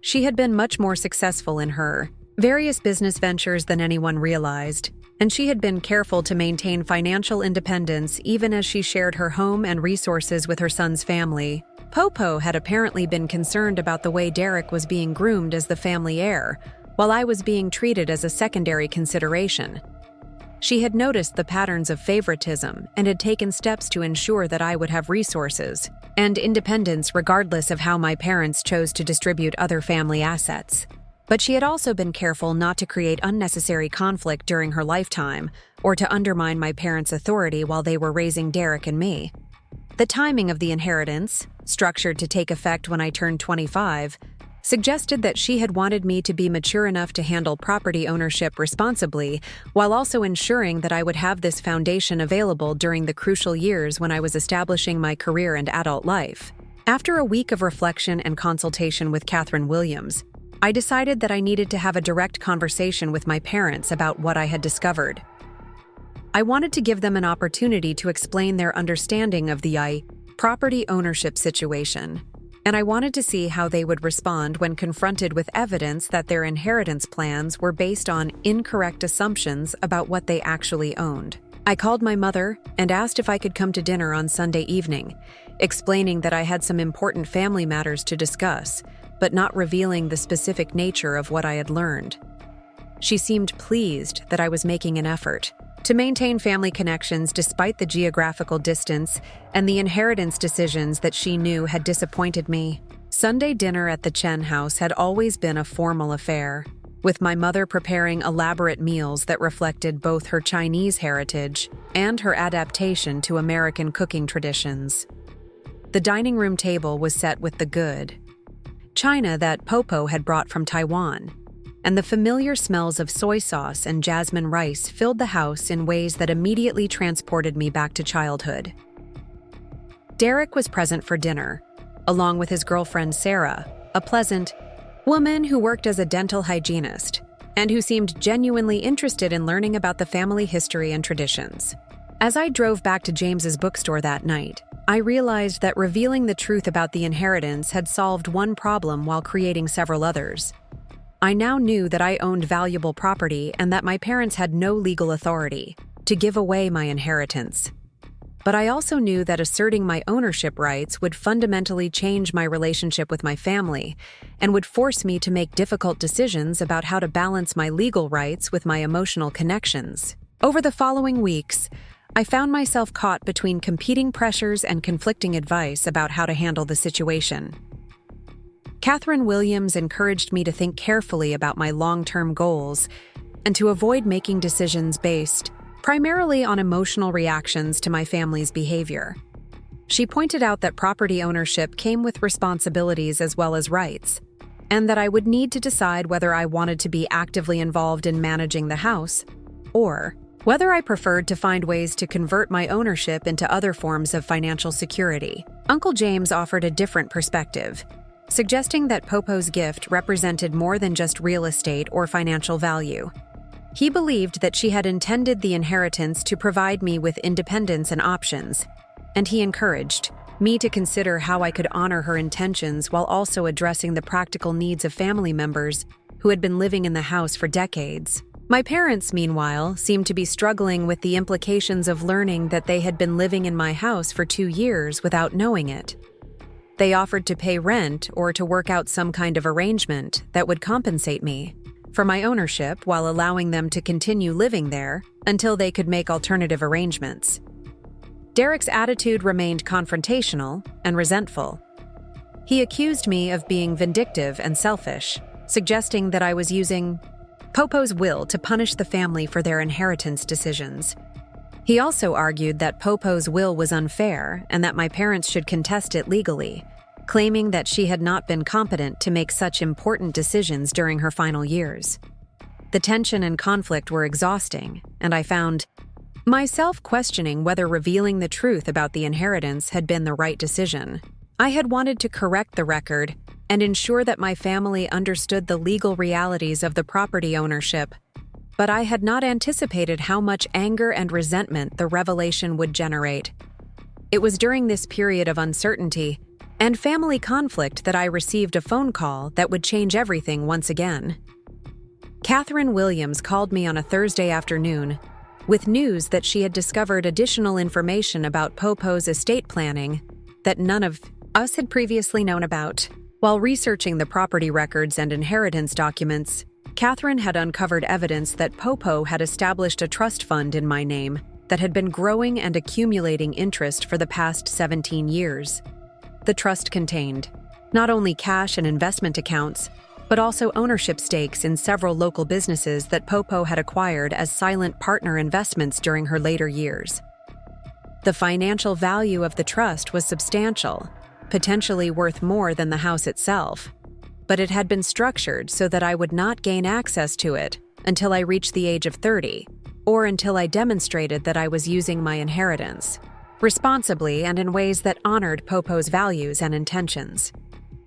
She had been much more successful in her various business ventures than anyone realized, and she had been careful to maintain financial independence even as she shared her home and resources with her son's family. Popo had apparently been concerned about the way Derek was being groomed as the family heir, while I was being treated as a secondary consideration. She had noticed the patterns of favoritism and had taken steps to ensure that I would have resources and independence regardless of how my parents chose to distribute other family assets. But she had also been careful not to create unnecessary conflict during her lifetime or to undermine my parents' authority while they were raising Derek and me. The timing of the inheritance, structured to take effect when I turned 25, suggested that she had wanted me to be mature enough to handle property ownership responsibly, while also ensuring that I would have this foundation available during the crucial years when I was establishing my career and adult life. After a week of reflection and consultation with Catherine Williams, I decided that I needed to have a direct conversation with my parents about what I had discovered. I wanted to give them an opportunity to explain their understanding of the property ownership situation, and I wanted to see how they would respond when confronted with evidence that their inheritance plans were based on incorrect assumptions about what they actually owned. I called my mother and asked if I could come to dinner on Sunday evening, explaining that I had some important family matters to discuss, but not revealing the specific nature of what I had learned. She seemed pleased that I was making an effort to maintain family connections despite the geographical distance and the inheritance decisions that she knew had disappointed me. Sunday dinner at the Chen house had always been a formal affair, with my mother preparing elaborate meals that reflected both her Chinese heritage and her adaptation to American cooking traditions. The dining room table was set with the good china that Popo had brought from Taiwan, and the familiar smells of soy sauce and jasmine rice filled the house in ways that immediately transported me back to childhood. Derek was present for dinner, along with his girlfriend Sarah, a pleasant woman who worked as a dental hygienist and who seemed genuinely interested in learning about the family history and traditions. As I drove back to James's bookstore that night, I realized that revealing the truth about the inheritance had solved one problem while creating several others. I now knew that I owned valuable property and that my parents had no legal authority to give away my inheritance. But I also knew that asserting my ownership rights would fundamentally change my relationship with my family and would force me to make difficult decisions about how to balance my legal rights with my emotional connections. Over the following weeks, I found myself caught between competing pressures and conflicting advice about how to handle the situation. Catherine Williams encouraged me to think carefully about my long-term goals and to avoid making decisions based primarily on emotional reactions to my family's behavior. She pointed out that property ownership came with responsibilities as well as rights, and that I would need to decide whether I wanted to be actively involved in managing the house or whether I preferred to find ways to convert my ownership into other forms of financial security. Uncle James offered a different perspective, suggesting that Popo's gift represented more than just real estate or financial value. He believed that she had intended the inheritance to provide me with independence and options, and he encouraged me to consider how I could honor her intentions while also addressing the practical needs of family members who had been living in the house for decades. My parents, meanwhile, seemed to be struggling with the implications of learning that they had been living in my house for 2 years without knowing it. They offered to pay rent or to work out some kind of arrangement that would compensate me for my ownership while allowing them to continue living there until they could make alternative arrangements. Derek's attitude remained confrontational and resentful. He accused me of being vindictive and selfish, suggesting that I was using Popo's will to punish the family for their inheritance decisions. He also argued that Popo's will was unfair and that my parents should contest it legally, claiming that she had not been competent to make such important decisions during her final years. The tension and conflict were exhausting, and I found myself questioning whether revealing the truth about the inheritance had been the right decision. I had wanted to correct the record and ensure that my family understood the legal realities of the property ownership, but I had not anticipated how much anger and resentment the revelation would generate. It was during this period of uncertainty and family conflict that I received a phone call that would change everything once again. Catherine Williams called me on a Thursday afternoon with news that she had discovered additional information about Popo's estate planning that none of us had previously known about. While researching the property records and inheritance documents, Catherine had uncovered evidence that Popo had established a trust fund in my name that had been growing and accumulating interest for the past 17 years. The trust contained not only cash and investment accounts, but also ownership stakes in several local businesses that Popo had acquired as silent partner investments during her later years. The financial value of the trust was substantial, potentially worth more than the house itself, but it had been structured so that I would not gain access to it until I reached the age of 30, or until I demonstrated that I was using my inheritance responsibly and in ways that honored Popo's values and intentions.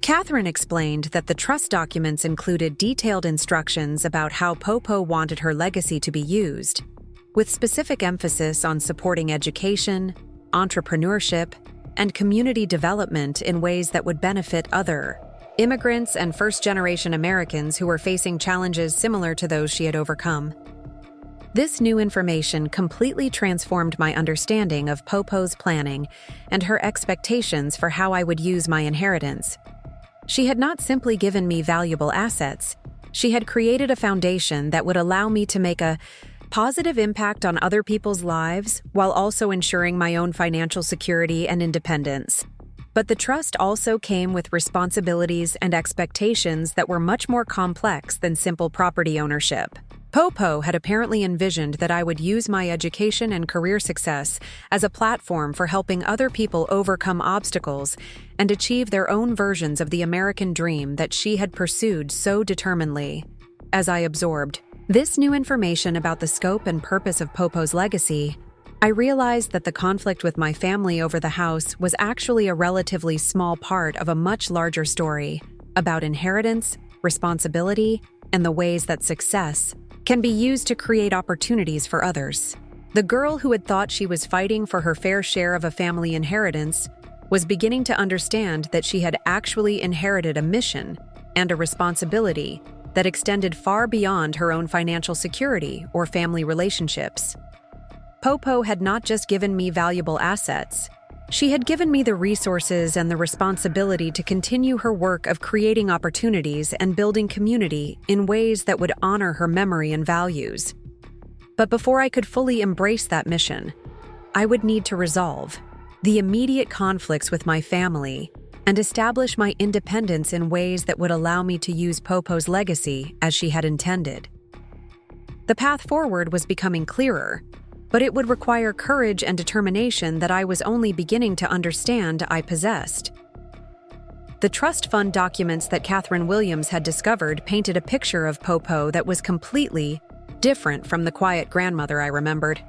Catherine explained that the trust documents included detailed instructions about how Popo wanted her legacy to be used, with specific emphasis on supporting education, entrepreneurship, and community development in ways that would benefit other immigrants and first-generation Americans who were facing challenges similar to those she had overcome. This new information completely transformed my understanding of Popo's planning and her expectations for how I would use my inheritance. She had not simply given me valuable assets, she had created a foundation that would allow me to make a positive impact on other people's lives while also ensuring my own financial security and independence. But the trust also came with responsibilities and expectations that were much more complex than simple property ownership. Popo had apparently envisioned that I would use my education and career success as a platform for helping other people overcome obstacles and achieve their own versions of the American dream that she had pursued so determinedly. As I absorbed this new information about the scope and purpose of Popo's legacy, I realized that the conflict with my family over the house was actually a relatively small part of a much larger story about inheritance, responsibility, and the ways that success can be used to create opportunities for others. The girl who had thought she was fighting for her fair share of a family inheritance was beginning to understand that she had actually inherited a mission and a responsibility that extended far beyond her own financial security or family relationships. Popo had not just given me valuable assets, she had given me the resources and the responsibility to continue her work of creating opportunities and building community in ways that would honor her memory and values. But before I could fully embrace that mission, I would need to resolve the immediate conflicts with my family and establish my independence in ways that would allow me to use Popo's legacy as she had intended. The path forward was becoming clearer, but it would require courage and determination that I was only beginning to understand I possessed. The trust fund documents that Catherine Williams had discovered painted a picture of Popo that was completely different from the quiet grandmother I remembered.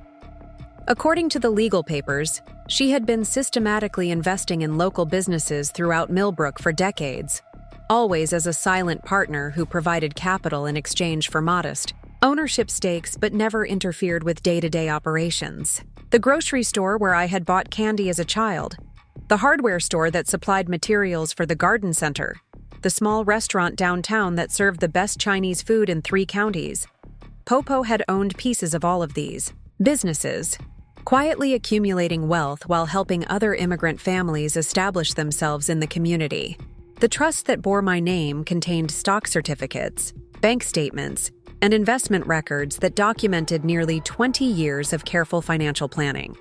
According to the legal papers, she had been systematically investing in local businesses throughout Millbrook for decades, always as a silent partner who provided capital in exchange for modest ownership stakes but never interfered with day-to-day operations. The grocery store where I had bought candy as a child, the hardware store that supplied materials for the garden center, the small restaurant downtown that served the best Chinese food in 3 counties. Popo had owned pieces of all of these businesses, quietly accumulating wealth while helping other immigrant families establish themselves in the community. The trust that bore my name contained stock certificates, bank statements, and investment records that documented nearly 20 years of careful financial planning.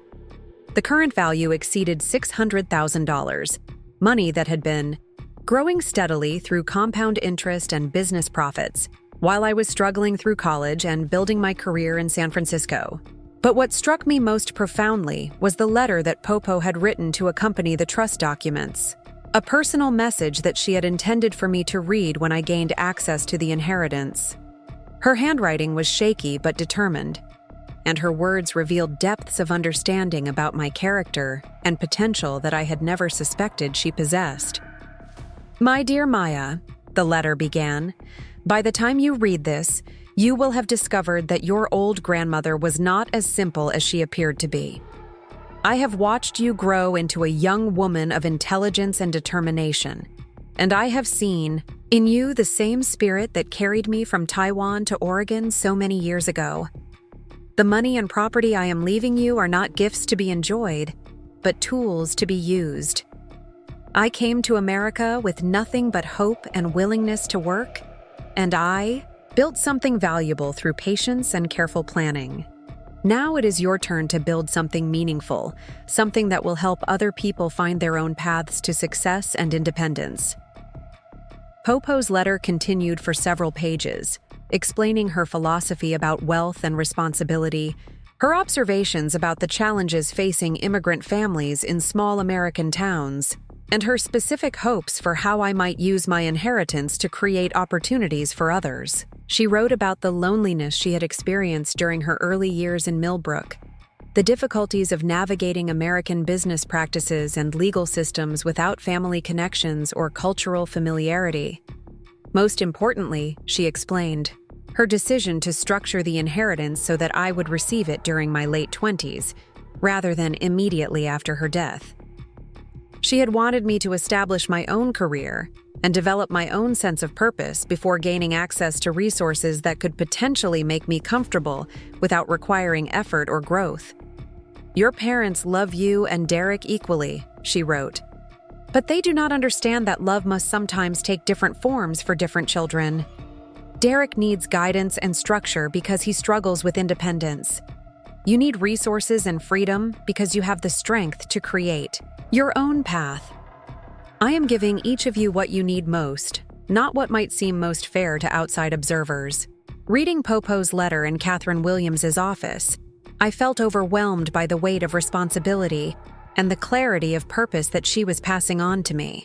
The current value exceeded $600,000, money that had been growing steadily through compound interest and business profits while I was struggling through college and building my career in San Francisco. But what struck me most profoundly was the letter that Popo had written to accompany the trust documents, a personal message that she had intended for me to read when I gained access to the inheritance. Her handwriting was shaky but determined, and her words revealed depths of understanding about my character and potential that I had never suspected she possessed. "My dear Maya," the letter began, "by the time you read this, you will have discovered that your old grandmother was not as simple as she appeared to be. I have watched you grow into a young woman of intelligence and determination, and I have seen in you the same spirit that carried me from Taiwan to Oregon so many years ago. The money and property I am leaving you are not gifts to be enjoyed, but tools to be used. I came to America with nothing but hope and willingness to work, and I built something valuable through patience and careful planning. Now it is your turn to build something meaningful, something that will help other people find their own paths to success and independence." Popo's letter continued for several pages, explaining her philosophy about wealth and responsibility, her observations about the challenges facing immigrant families in small American towns, and her specific hopes for how I might use my inheritance to create opportunities for others. She wrote about the loneliness she had experienced during her early years in Millbrook, the difficulties of navigating American business practices and legal systems without family connections or cultural familiarity. Most importantly, she explained, her decision to structure the inheritance so that I would receive it during my late 20s, rather than immediately after her death. She had wanted me to establish my own career and develop my own sense of purpose before gaining access to resources that could potentially make me comfortable without requiring effort or growth. Your parents love you and Derek equally, she wrote. But they do not understand that love must sometimes take different forms for different children. Derek needs guidance and structure because he struggles with independence. You need resources and freedom because you have the strength to create your own path. I am giving each of you what you need most, not what might seem most fair to outside observers. Reading Popo's letter in Catherine Williams's office, I felt overwhelmed by the weight of responsibility and the clarity of purpose that she was passing on to me.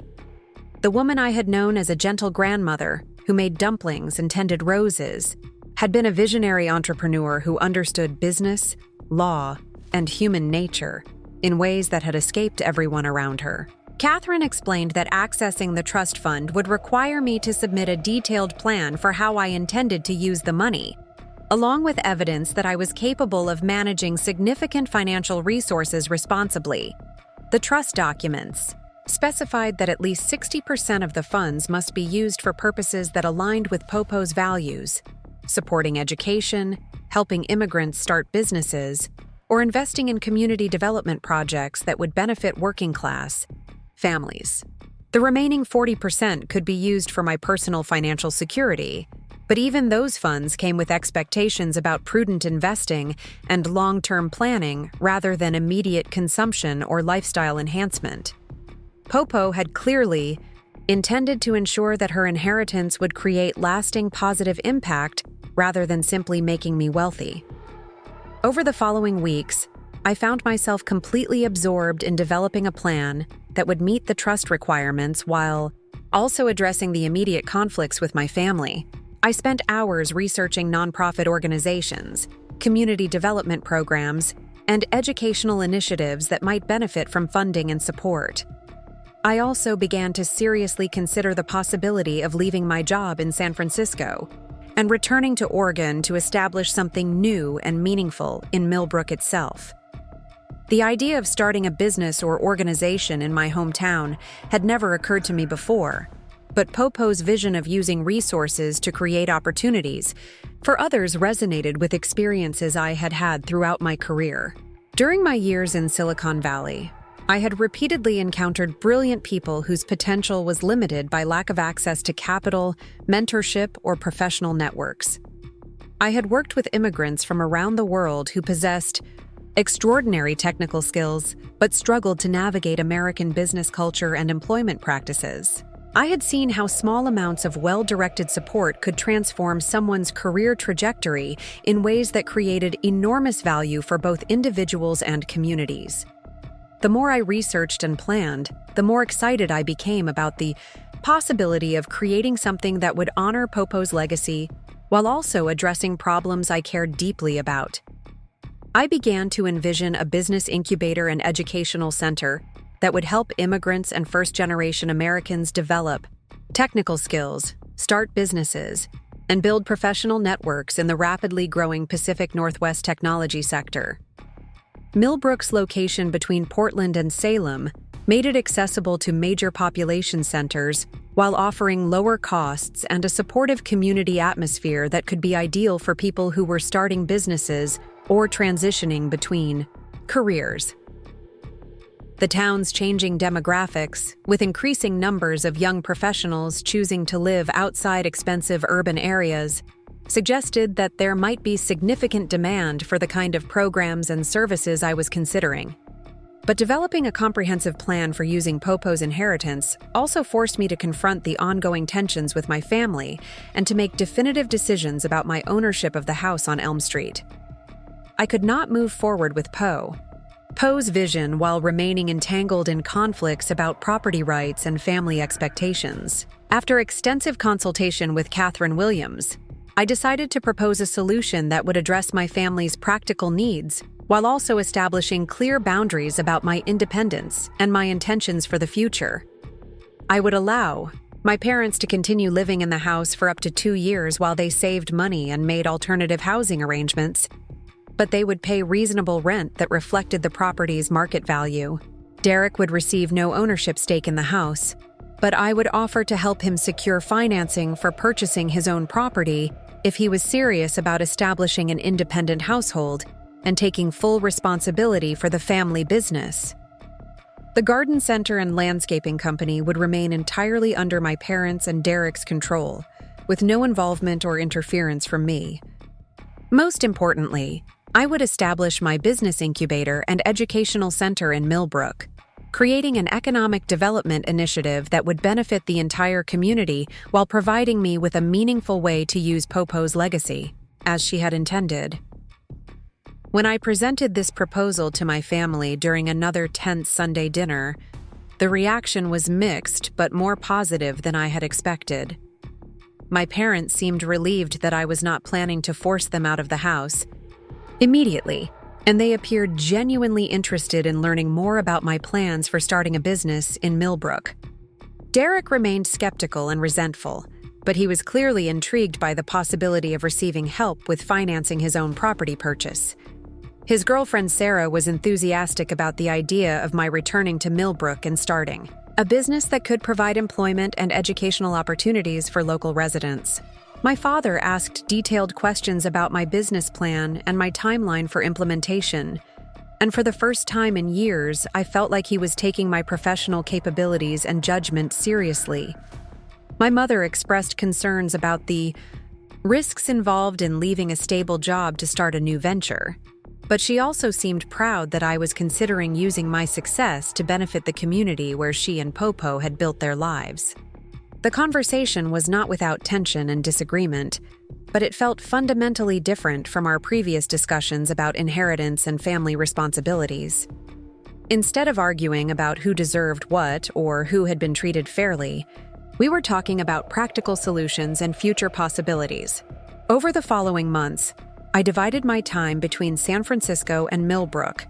The woman I had known as a gentle grandmother who made dumplings and tended roses had been a visionary entrepreneur who understood business, law, and human nature in ways that had escaped everyone around her. Catherine explained that accessing the trust fund would require me to submit a detailed plan for how I intended to use the money, along with evidence that I was capable of managing significant financial resources responsibly. The trust documents specified that at least 60% of the funds must be used for purposes that aligned with Popo's values, supporting education, helping immigrants start businesses, or investing in community development projects that would benefit working-class families. The remaining 40% could be used for my personal financial security, but even those funds came with expectations about prudent investing and long-term planning rather than immediate consumption or lifestyle enhancement. Popo had clearly intended to ensure that her inheritance would create lasting positive impact rather than simply making me wealthy. Over the following weeks, I found myself completely absorbed in developing a plan that would meet the trust requirements while also addressing the immediate conflicts with my family. I spent hours researching nonprofit organizations, community development programs, and educational initiatives that might benefit from funding and support. I also began to seriously consider the possibility of leaving my job in San Francisco and returning to Oregon to establish something new and meaningful in Millbrook itself. The idea of starting a business or organization in my hometown had never occurred to me before, but Popo's vision of using resources to create opportunities for others resonated with experiences I had had throughout my career. During my years in Silicon Valley, I had repeatedly encountered brilliant people whose potential was limited by lack of access to capital, mentorship, or professional networks. I had worked with immigrants from around the world who possessed extraordinary technical skills, but struggled to navigate American business culture and employment practices. I had seen how small amounts of well-directed support could transform someone's career trajectory in ways that created enormous value for both individuals and communities. The more I researched and planned, the more excited I became about the possibility of creating something that would honor Popo's legacy while also addressing problems I cared deeply about. I began to envision a business incubator and educational center that would help immigrants and first-generation Americans develop technical skills, start businesses, and build professional networks in the rapidly growing Pacific Northwest technology sector. Millbrook's location between Portland and Salem made it accessible to major population centers while offering lower costs and a supportive community atmosphere that could be ideal for people who were starting businesses or transitioning between careers. The town's changing demographics, with increasing numbers of young professionals choosing to live outside expensive urban areas, suggested that there might be significant demand for the kind of programs and services I was considering. But developing a comprehensive plan for using Popo's inheritance also forced me to confront the ongoing tensions with my family and to make definitive decisions about my ownership of the house on Elm Street. I could not move forward with Poe's vision while remaining entangled in conflicts about property rights and family expectations. After extensive consultation with Catherine Williams, I decided to propose a solution that would address my family's practical needs while also establishing clear boundaries about my independence and my intentions for the future. I would allow my parents to continue living in the house for up to 2 years while they saved money and made alternative housing arrangements, but they would pay reasonable rent that reflected the property's market value. Derek would receive no ownership stake in the house, but I would offer to help him secure financing for purchasing his own property if he was serious about establishing an independent household and taking full responsibility for the family business. The garden center and landscaping company would remain entirely under my parents' and Derek's control, with no involvement or interference from me. Most importantly, I would establish my business incubator and educational center in Millbrook, creating an economic development initiative that would benefit the entire community while providing me with a meaningful way to use Popo's legacy, as she had intended. When I presented this proposal to my family during another tense Sunday dinner, the reaction was mixed but more positive than I had expected. My parents seemed relieved that I was not planning to force them out of the house immediately, and they appeared genuinely interested in learning more about my plans for starting a business in Millbrook. Derek remained skeptical and resentful, but he was clearly intrigued by the possibility of receiving help with financing his own property purchase. His girlfriend Sarah was enthusiastic about the idea of my returning to Millbrook and starting a business that could provide employment and educational opportunities for local residents. My father asked detailed questions about my business plan and my timeline for implementation, and for the first time in years, I felt like he was taking my professional capabilities and judgment seriously. My mother expressed concerns about the risks involved in leaving a stable job to start a new venture, but she also seemed proud that I was considering using my success to benefit the community where she and Popo had built their lives. The conversation was not without tension and disagreement, but it felt fundamentally different from our previous discussions about inheritance and family responsibilities. Instead of arguing about who deserved what or who had been treated fairly, we were talking about practical solutions and future possibilities. Over the following months, I divided my time between San Francisco and Millbrook,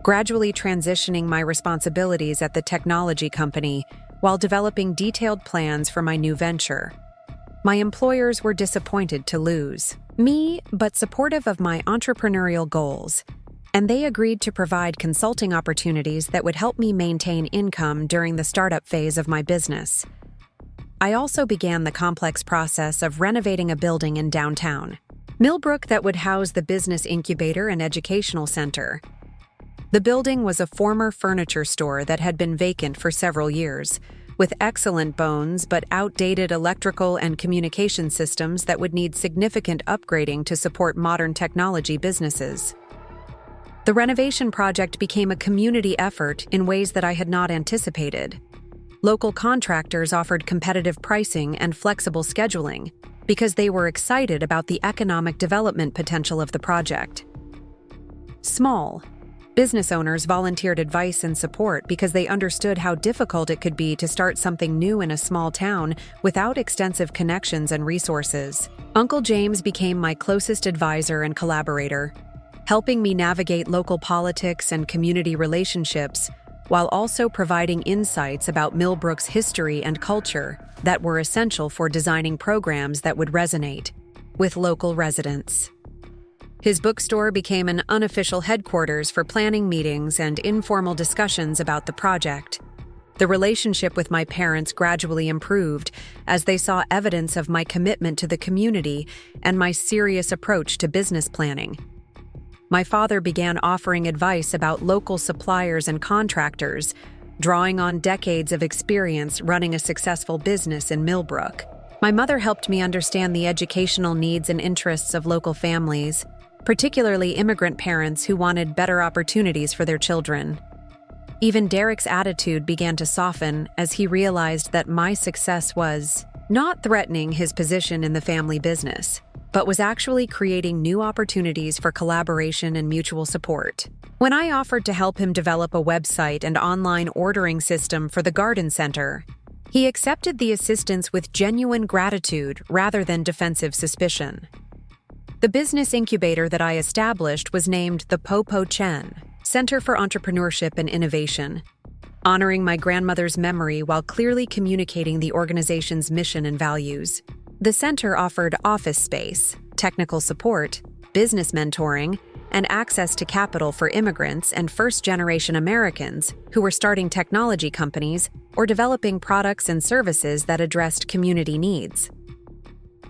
gradually transitioning my responsibilities at the technology company while developing detailed plans for my new venture. My employers were disappointed to lose me, but supportive of my entrepreneurial goals, and they agreed to provide consulting opportunities that would help me maintain income during the startup phase of my business. I also began the complex process of renovating a building in downtown Millbrook that would house the business incubator and educational center. The building was a former furniture store that had been vacant for several years, with excellent bones but outdated electrical and communication systems that would need significant upgrading to support modern technology businesses. The renovation project became a community effort in ways that I had not anticipated. Local contractors offered competitive pricing and flexible scheduling because they were excited about the economic development potential of the project. Small business owners volunteered advice and support because they understood how difficult it could be to start something new in a small town without extensive connections and resources. Uncle James became my closest advisor and collaborator, helping me navigate local politics and community relationships while also providing insights about Millbrook's history and culture that were essential for designing programs that would resonate with local residents. His bookstore became an unofficial headquarters for planning meetings and informal discussions about the project. The relationship with my parents gradually improved as they saw evidence of my commitment to the community and my serious approach to business planning. My father began offering advice about local suppliers and contractors, drawing on decades of experience running a successful business in Millbrook. My mother helped me understand the educational needs and interests of local families, particularly immigrant parents who wanted better opportunities for their children. Even Derek's attitude began to soften as he realized that my success was not threatening his position in the family business, but was actually creating new opportunities for collaboration and mutual support. When I offered to help him develop a website and online ordering system for the garden center, he accepted the assistance with genuine gratitude rather than defensive suspicion. The business incubator that I established was named the Po Chen Center for Entrepreneurship and Innovation, honoring my grandmother's memory while clearly communicating the organization's mission and values. The center offered office space, technical support, business mentoring, and access to capital for immigrants and first-generation Americans who were starting technology companies or developing products and services that addressed community needs.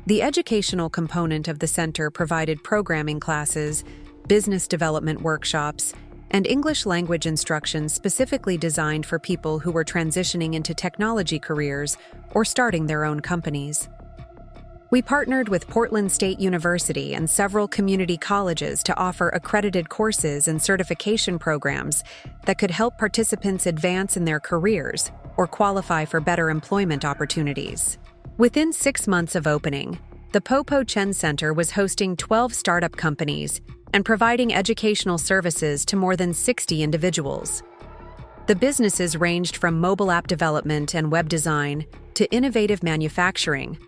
The educational component of the center provided programming classes, business development workshops, and English language instruction specifically designed for people who were transitioning into technology careers or starting their own companies. We partnered with Portland State University and several community colleges to offer accredited courses and certification programs that could help participants advance in their careers or qualify for better employment opportunities. Within 6 months of opening, the Po Chen Center was hosting 12 startup companies and providing educational services to more than 60 individuals. The businesses ranged from mobile app development and web design to innovative manufacturing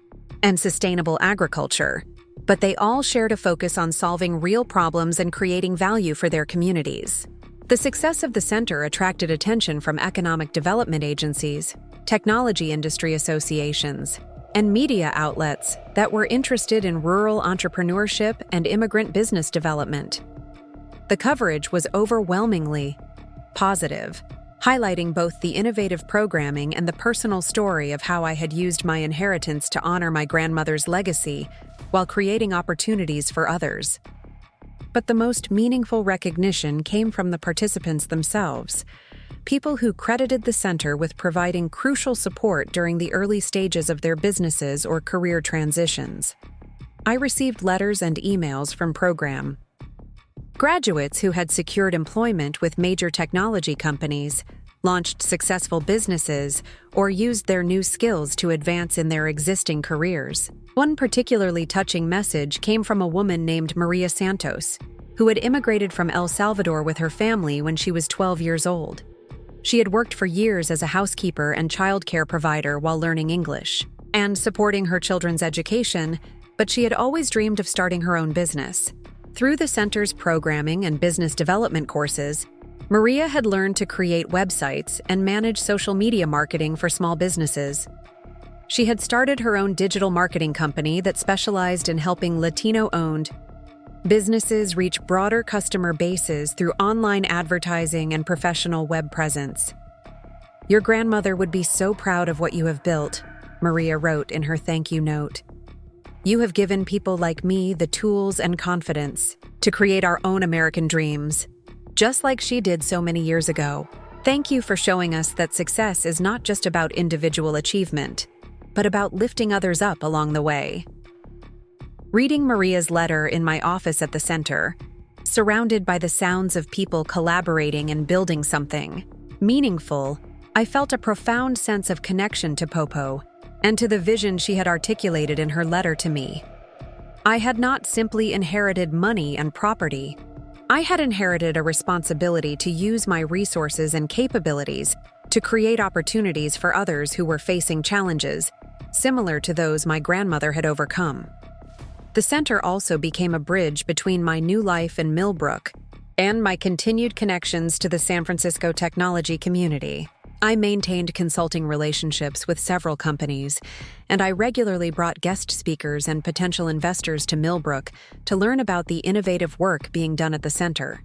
and sustainable agriculture, but they all shared a focus on solving real problems and creating value for their communities. The success of the center attracted attention from economic development agencies, technology industry associations, and media outlets that were interested in rural entrepreneurship and immigrant business development. The coverage was overwhelmingly positive, highlighting both the innovative programming and the personal story of how I had used my inheritance to honor my grandmother's legacy while creating opportunities for others. But the most meaningful recognition came from the participants themselves, people who credited the center with providing crucial support during the early stages of their businesses or career transitions. I received letters and emails from program graduates who had secured employment with major technology companies, launched successful businesses, or used their new skills to advance in their existing careers. One particularly touching message came from a woman named Maria Santos, who had immigrated from El Salvador with her family when she was 12 years old. She had worked for years as a housekeeper and childcare provider while learning English and supporting her children's education, but she had always dreamed of starting her own business. Through the center's programming and business development courses, Maria had learned to create websites and manage social media marketing for small businesses. She had started her own digital marketing company that specialized in helping Latino-owned businesses reach broader customer bases through online advertising and professional web presence. "Your grandmother would be so proud of what you have built," Maria wrote in her thank you note. "You have given people like me the tools and confidence to create our own American dreams, just like she did so many years ago. Thank you for showing us that success is not just about individual achievement, but about lifting others up along the way." Reading Maria's letter in my office at the center, surrounded by the sounds of people collaborating and building something meaningful, I felt a profound sense of connection to Popo and to the vision she had articulated in her letter to me. I had not simply inherited money and property. I had inherited a responsibility to use my resources and capabilities to create opportunities for others who were facing challenges similar to those my grandmother had overcome. The center also became a bridge between my new life in Millbrook and my continued connections to the San Francisco technology community. I maintained consulting relationships with several companies, and I regularly brought guest speakers and potential investors to Millbrook to learn about the innovative work being done at the center.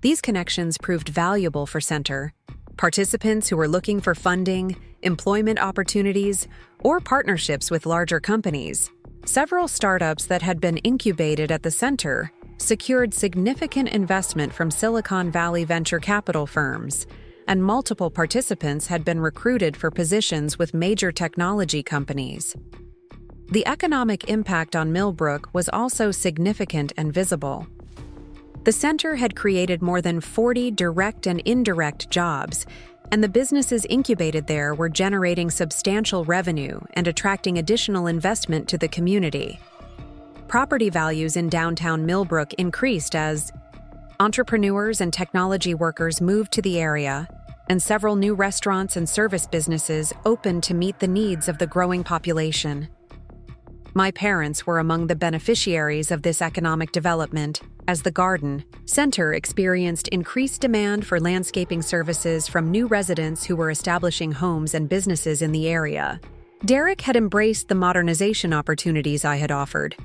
These connections proved valuable for center participants who were looking for funding, employment opportunities, or partnerships with larger companies. Several startups that had been incubated at the center secured significant investment from Silicon Valley venture capital firms, and multiple participants had been recruited for positions with major technology companies. The economic impact on Millbrook was also significant and visible. The center had created more than 40 direct and indirect jobs, and the businesses incubated there were generating substantial revenue and attracting additional investment to the community. Property values in downtown Millbrook increased as entrepreneurs and technology workers moved to the area, and several new restaurants and service businesses opened to meet the needs of the growing population. My parents were among the beneficiaries of this economic development, as the Garden Center experienced increased demand for landscaping services from new residents who were establishing homes and businesses in the area. Derek had embraced the modernization opportunities I had offered,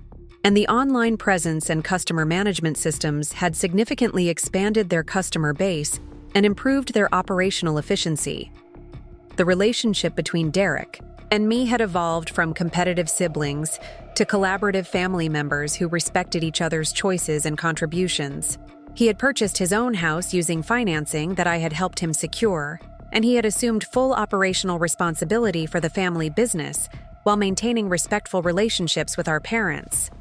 and the online presence and customer management systems had significantly expanded their customer base and improved their operational efficiency. The relationship between Derek and me had evolved from competitive siblings to collaborative family members who respected each other's choices and contributions. He had purchased his own house using financing that I had helped him secure, and he had assumed full operational responsibility for the family business while maintaining respectful relationships with our parents.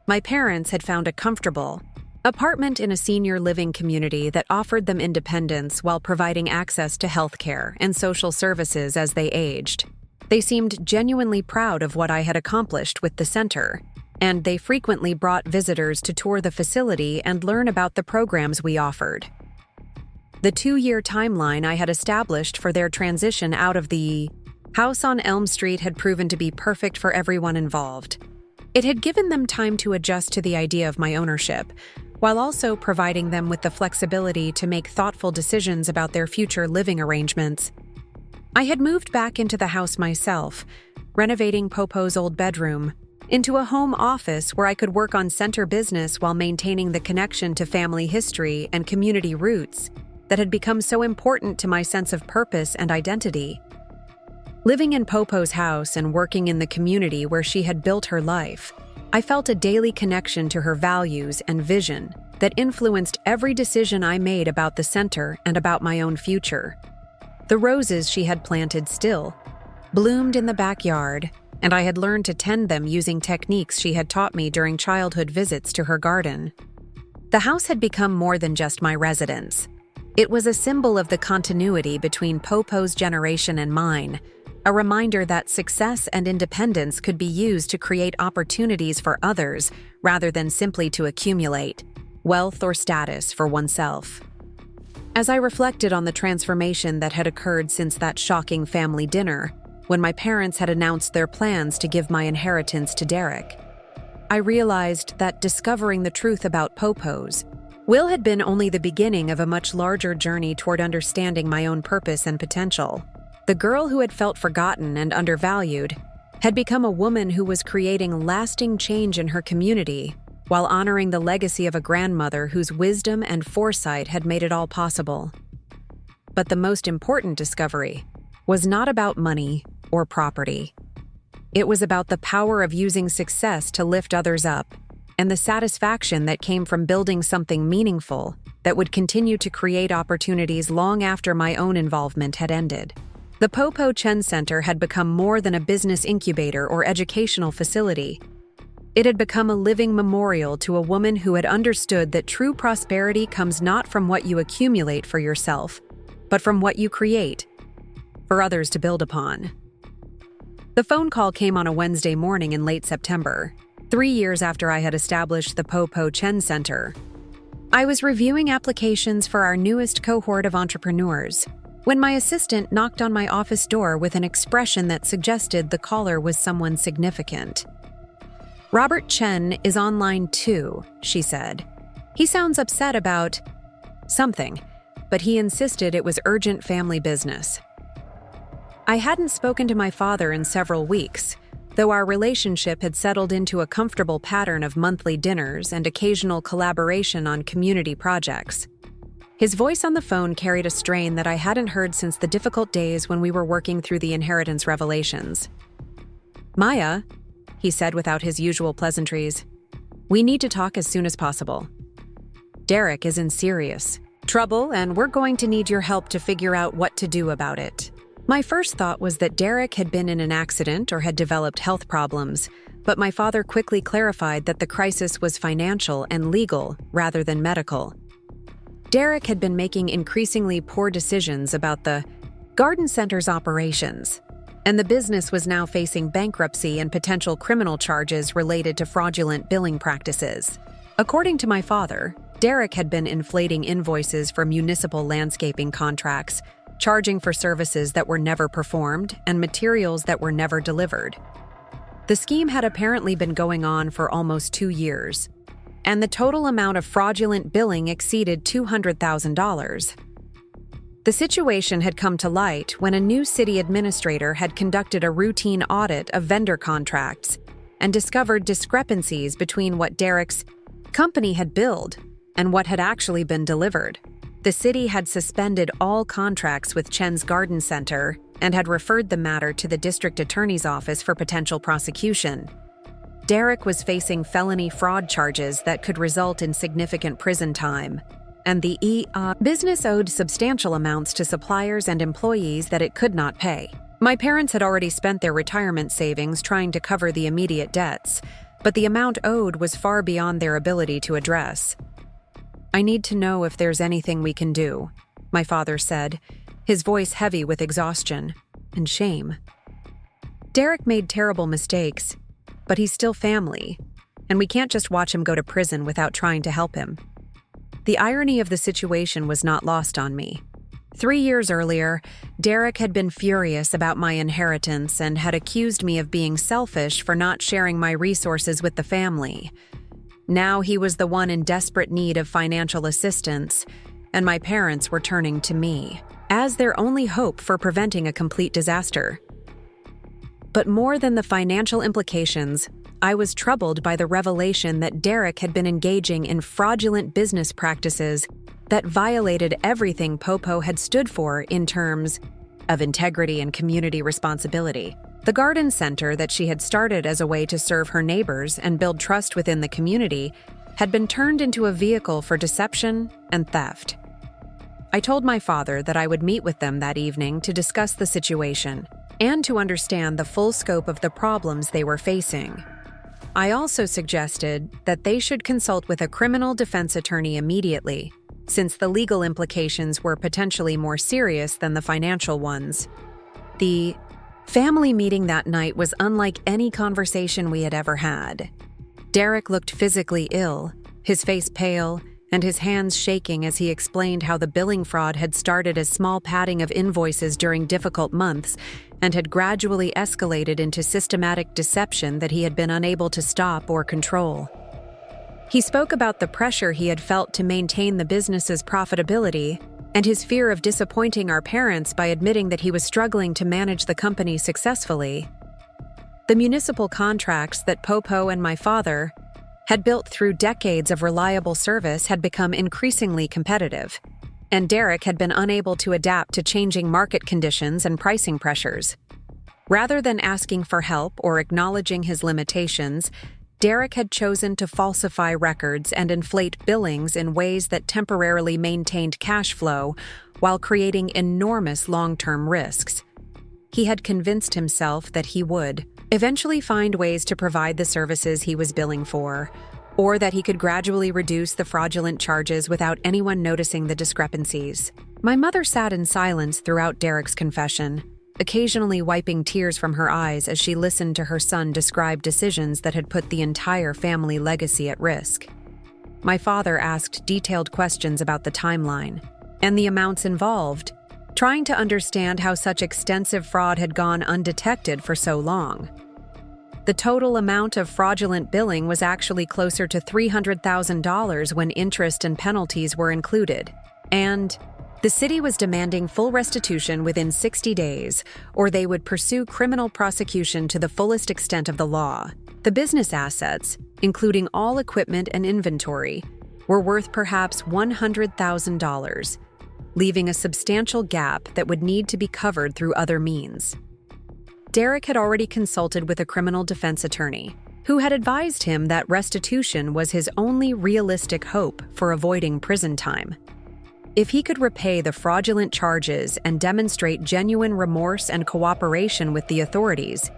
My parents had found a comfortable apartment in a senior living community that offered them independence while providing access to healthcare and social services as they aged. They seemed genuinely proud of what I had accomplished with the center, and they frequently brought visitors to tour the facility and learn about the programs we offered. The 2-year timeline I had established for their transition out of the house on Elm Street had proven to be perfect for everyone involved. It had given them time to adjust to the idea of my ownership, while also providing them with the flexibility to make thoughtful decisions about their future living arrangements. I had moved back into the house myself, renovating Popo's old bedroom into a home office where I could work on center business while maintaining the connection to family history and community roots that had become so important to my sense of purpose and identity. Living in Popo's house and working in the community where she had built her life, I felt a daily connection to her values and vision that influenced every decision I made about the center and about my own future. The roses she had planted still bloomed in the backyard, and I had learned to tend them using techniques she had taught me during childhood visits to her garden. The house had become more than just my residence. It was a symbol of the continuity between Popo's generation and mine, a reminder that success and independence could be used to create opportunities for others rather than simply to accumulate wealth or status for oneself. As I reflected on the transformation that had occurred since that shocking family dinner, when my parents had announced their plans to give my inheritance to Derek, I realized that discovering the truth about Popo's will had been only the beginning of a much larger journey toward understanding my own purpose and potential. The girl who had felt forgotten and undervalued had become a woman who was creating lasting change in her community while honoring the legacy of a grandmother whose wisdom and foresight had made it all possible. But the most important discovery was not about money or property. It was about the power of using success to lift others up, and the satisfaction that came from building something meaningful that would continue to create opportunities long after my own involvement had ended. The Popo Chen Center had become more than a business incubator or educational facility. It had become a living memorial to a woman who had understood that true prosperity comes not from what you accumulate for yourself, but from what you create for others to build upon. The phone call came on a Wednesday morning in late September, 3 years after I had established the Popo Chen Center. I was reviewing applications for our newest cohort of entrepreneurs when my assistant knocked on my office door with an expression that suggested the caller was someone significant. "Robert Chen is on line 2, she said. "He sounds upset about something, but he insisted it was urgent family business." I hadn't spoken to my father in several weeks, though our relationship had settled into a comfortable pattern of monthly dinners and occasional collaboration on community projects. His voice on the phone carried a strain that I hadn't heard since the difficult days when we were working through the inheritance revelations. "Maya," he said without his usual pleasantries, "we need to talk as soon as possible. Derek is in serious trouble, and we're going to need your help to figure out what to do about it." My first thought was that Derek had been in an accident or had developed health problems, but my father quickly clarified that the crisis was financial and legal rather than medical. Derek had been making increasingly poor decisions about the garden center's operations, and the business was now facing bankruptcy and potential criminal charges related to fraudulent billing practices. According to my father, Derek had been inflating invoices for municipal landscaping contracts, charging for services that were never performed and materials that were never delivered. The scheme had apparently been going on for almost 2 years, and the total amount of fraudulent billing exceeded $200,000. The situation had come to light when a new city administrator had conducted a routine audit of vendor contracts and discovered discrepancies between what Derek's company had billed and what had actually been delivered. The city had suspended all contracts with Chen's Garden Center and had referred the matter to the district attorney's office for potential prosecution. Derek was facing felony fraud charges that could result in significant prison time, and the business owed substantial amounts to suppliers and employees that it could not pay. My parents had already spent their retirement savings trying to cover the immediate debts, but the amount owed was far beyond their ability to address. "I need to know if there's anything we can do," my father said, his voice heavy with exhaustion and shame. Derek made terrible mistakes, but he's still family, and we can't just watch him go to prison without trying to help him. The irony of the situation was not lost on me. 3 years earlier, Derek had been furious about my inheritance and had accused me of being selfish for not sharing my resources with the family. Now he was the one in desperate need of financial assistance, and my parents were turning to me as their only hope for preventing a complete disaster. But more than the financial implications, I was troubled by the revelation that Derek had been engaging in fraudulent business practices that violated everything Popo had stood for in terms of integrity and community responsibility. The garden center that she had started as a way to serve her neighbors and build trust within the community had been turned into a vehicle for deception and theft. I told my father that I would meet with them that evening to discuss the situation and to understand the full scope of the problems they were facing. I also suggested that they should consult with a criminal defense attorney immediately, since the legal implications were potentially more serious than the financial ones. The family meeting that night was unlike any conversation we had ever had. Derek looked physically ill, his face pale, and his hands shaking as he explained how the billing fraud had started as small padding of invoices during difficult months and had gradually escalated into systematic deception that he had been unable to stop or control. He spoke about the pressure he had felt to maintain the business's profitability and his fear of disappointing our parents by admitting that he was struggling to manage the company successfully. The municipal contracts that Popo and my father had built through decades of reliable service had become increasingly competitive, and Derek had been unable to adapt to changing market conditions and pricing pressures. Rather than asking for help or acknowledging his limitations, Derek had chosen to falsify records and inflate billings in ways that temporarily maintained cash flow while creating enormous long-term risks. He had convinced himself that he would eventually find ways to provide the services he was billing for, or that he could gradually reduce the fraudulent charges without anyone noticing the discrepancies. My mother sat in silence throughout Derek's confession, occasionally wiping tears from her eyes as she listened to her son describe decisions that had put the entire family legacy at risk. My father asked detailed questions about the timeline and the amounts involved, trying to understand how such extensive fraud had gone undetected for so long. The total amount of fraudulent billing was actually closer to $300,000 when interest and penalties were included, and the city was demanding full restitution within 60 days, or they would pursue criminal prosecution to the fullest extent of the law. The business assets, including all equipment and inventory, were worth perhaps $100,000, leaving a substantial gap that would need to be covered through other means. Derek had already consulted with a criminal defense attorney, who had advised him that restitution was his only realistic hope for avoiding prison time. If he could repay the fraudulent charges and demonstrate genuine remorse and cooperation with the authorities,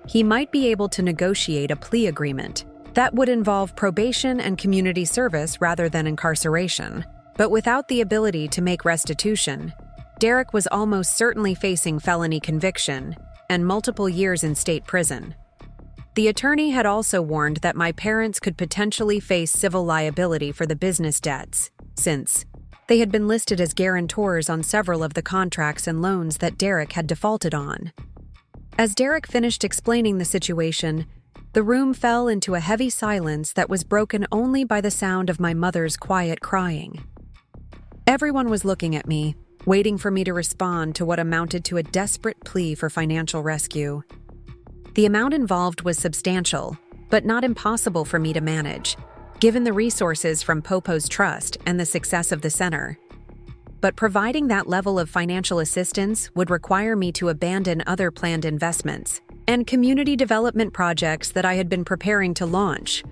he might be able to negotiate a plea agreement that would involve probation and community service rather than incarceration. But without the ability to make restitution, Derek was almost certainly facing felony conviction and multiple years in state prison. The attorney had also warned that my parents could potentially face civil liability for the business debts, since they had been listed as guarantors on several of the contracts and loans that Derek had defaulted on. As Derek finished explaining the situation, the room fell into a heavy silence that was broken only by the sound of my mother's quiet crying. Everyone was looking at me, waiting for me to respond to what amounted to a desperate plea for financial rescue. The amount involved was substantial, but not impossible for me to manage, given the resources from Popo's trust and the success of the center. But providing that level of financial assistance would require me to abandon other planned investments and community development projects that I had been preparing to launch.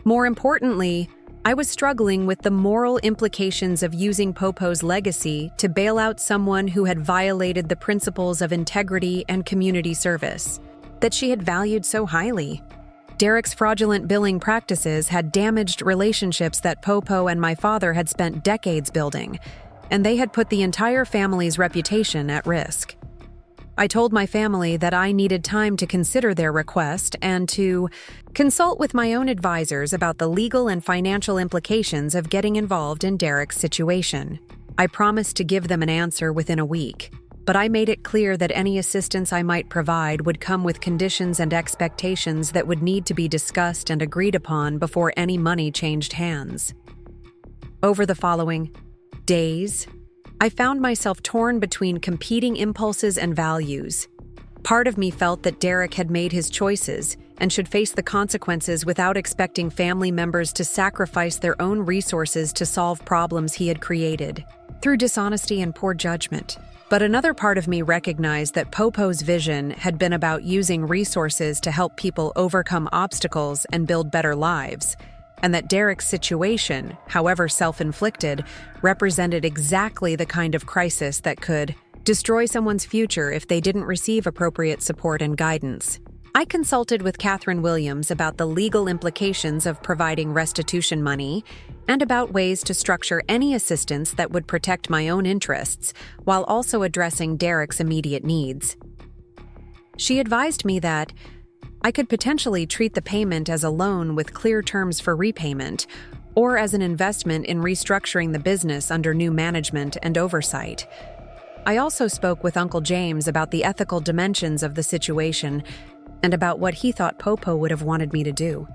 More importantly, I was struggling with the moral implications of using Popo's legacy to bail out someone who had violated the principles of integrity and community service that she had valued so highly. Derek's fraudulent billing practices had damaged relationships that Popo and my father had spent decades building, and they had put the entire family's reputation at risk. I told my family that I needed time to consider their request and to consult with my own advisors about the legal and financial implications of getting involved in Derek's situation. I promised to give them an answer within a week, but I made it clear that any assistance I might provide would come with conditions and expectations that would need to be discussed and agreed upon before any money changed hands. Over the following days, I found myself torn between competing impulses and values. Part of me felt that Derek had made his choices and should face the consequences without expecting family members to sacrifice their own resources to solve problems he had created through dishonesty and poor judgment. But another part of me recognized that Popo's vision had been about using resources to help people overcome obstacles and build better lives, and that Derek's situation, however self-inflicted, represented exactly the kind of crisis that could destroy someone's future if they didn't receive appropriate support and guidance. I consulted with Catherine Williams about the legal implications of providing restitution money and about ways to structure any assistance that would protect my own interests while also addressing Derek's immediate needs. She advised me that I could potentially treat the payment as a loan with clear terms for repayment, or as an investment in restructuring the business under new management and oversight. I also spoke with Uncle James about the ethical dimensions of the situation and about what he thought Popo would have wanted me to do.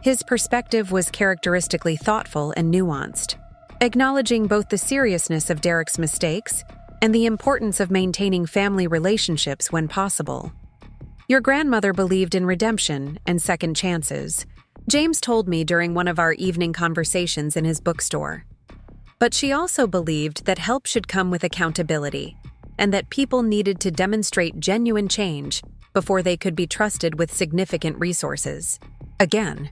His perspective was characteristically thoughtful and nuanced, acknowledging both the seriousness of Derek's mistakes and the importance of maintaining family relationships when possible. Your grandmother believed in redemption and second chances, James told me during one of our evening conversations in his bookstore. But she also believed that help should come with accountability, and that people needed to demonstrate genuine change before they could be trusted with significant resources. Again,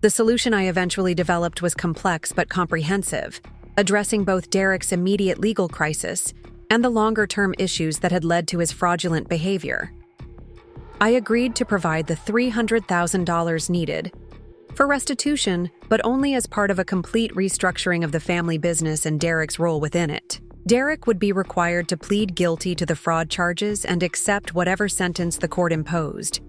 the solution I eventually developed was complex but comprehensive, addressing both Derek's immediate legal crisis and the longer-term issues that had led to his fraudulent behavior. I agreed to provide the $300,000 needed for restitution, but only as part of a complete restructuring of the family business and Derek's role within it. Derek would be required to plead guilty to the fraud charges and accept whatever sentence the court imposed,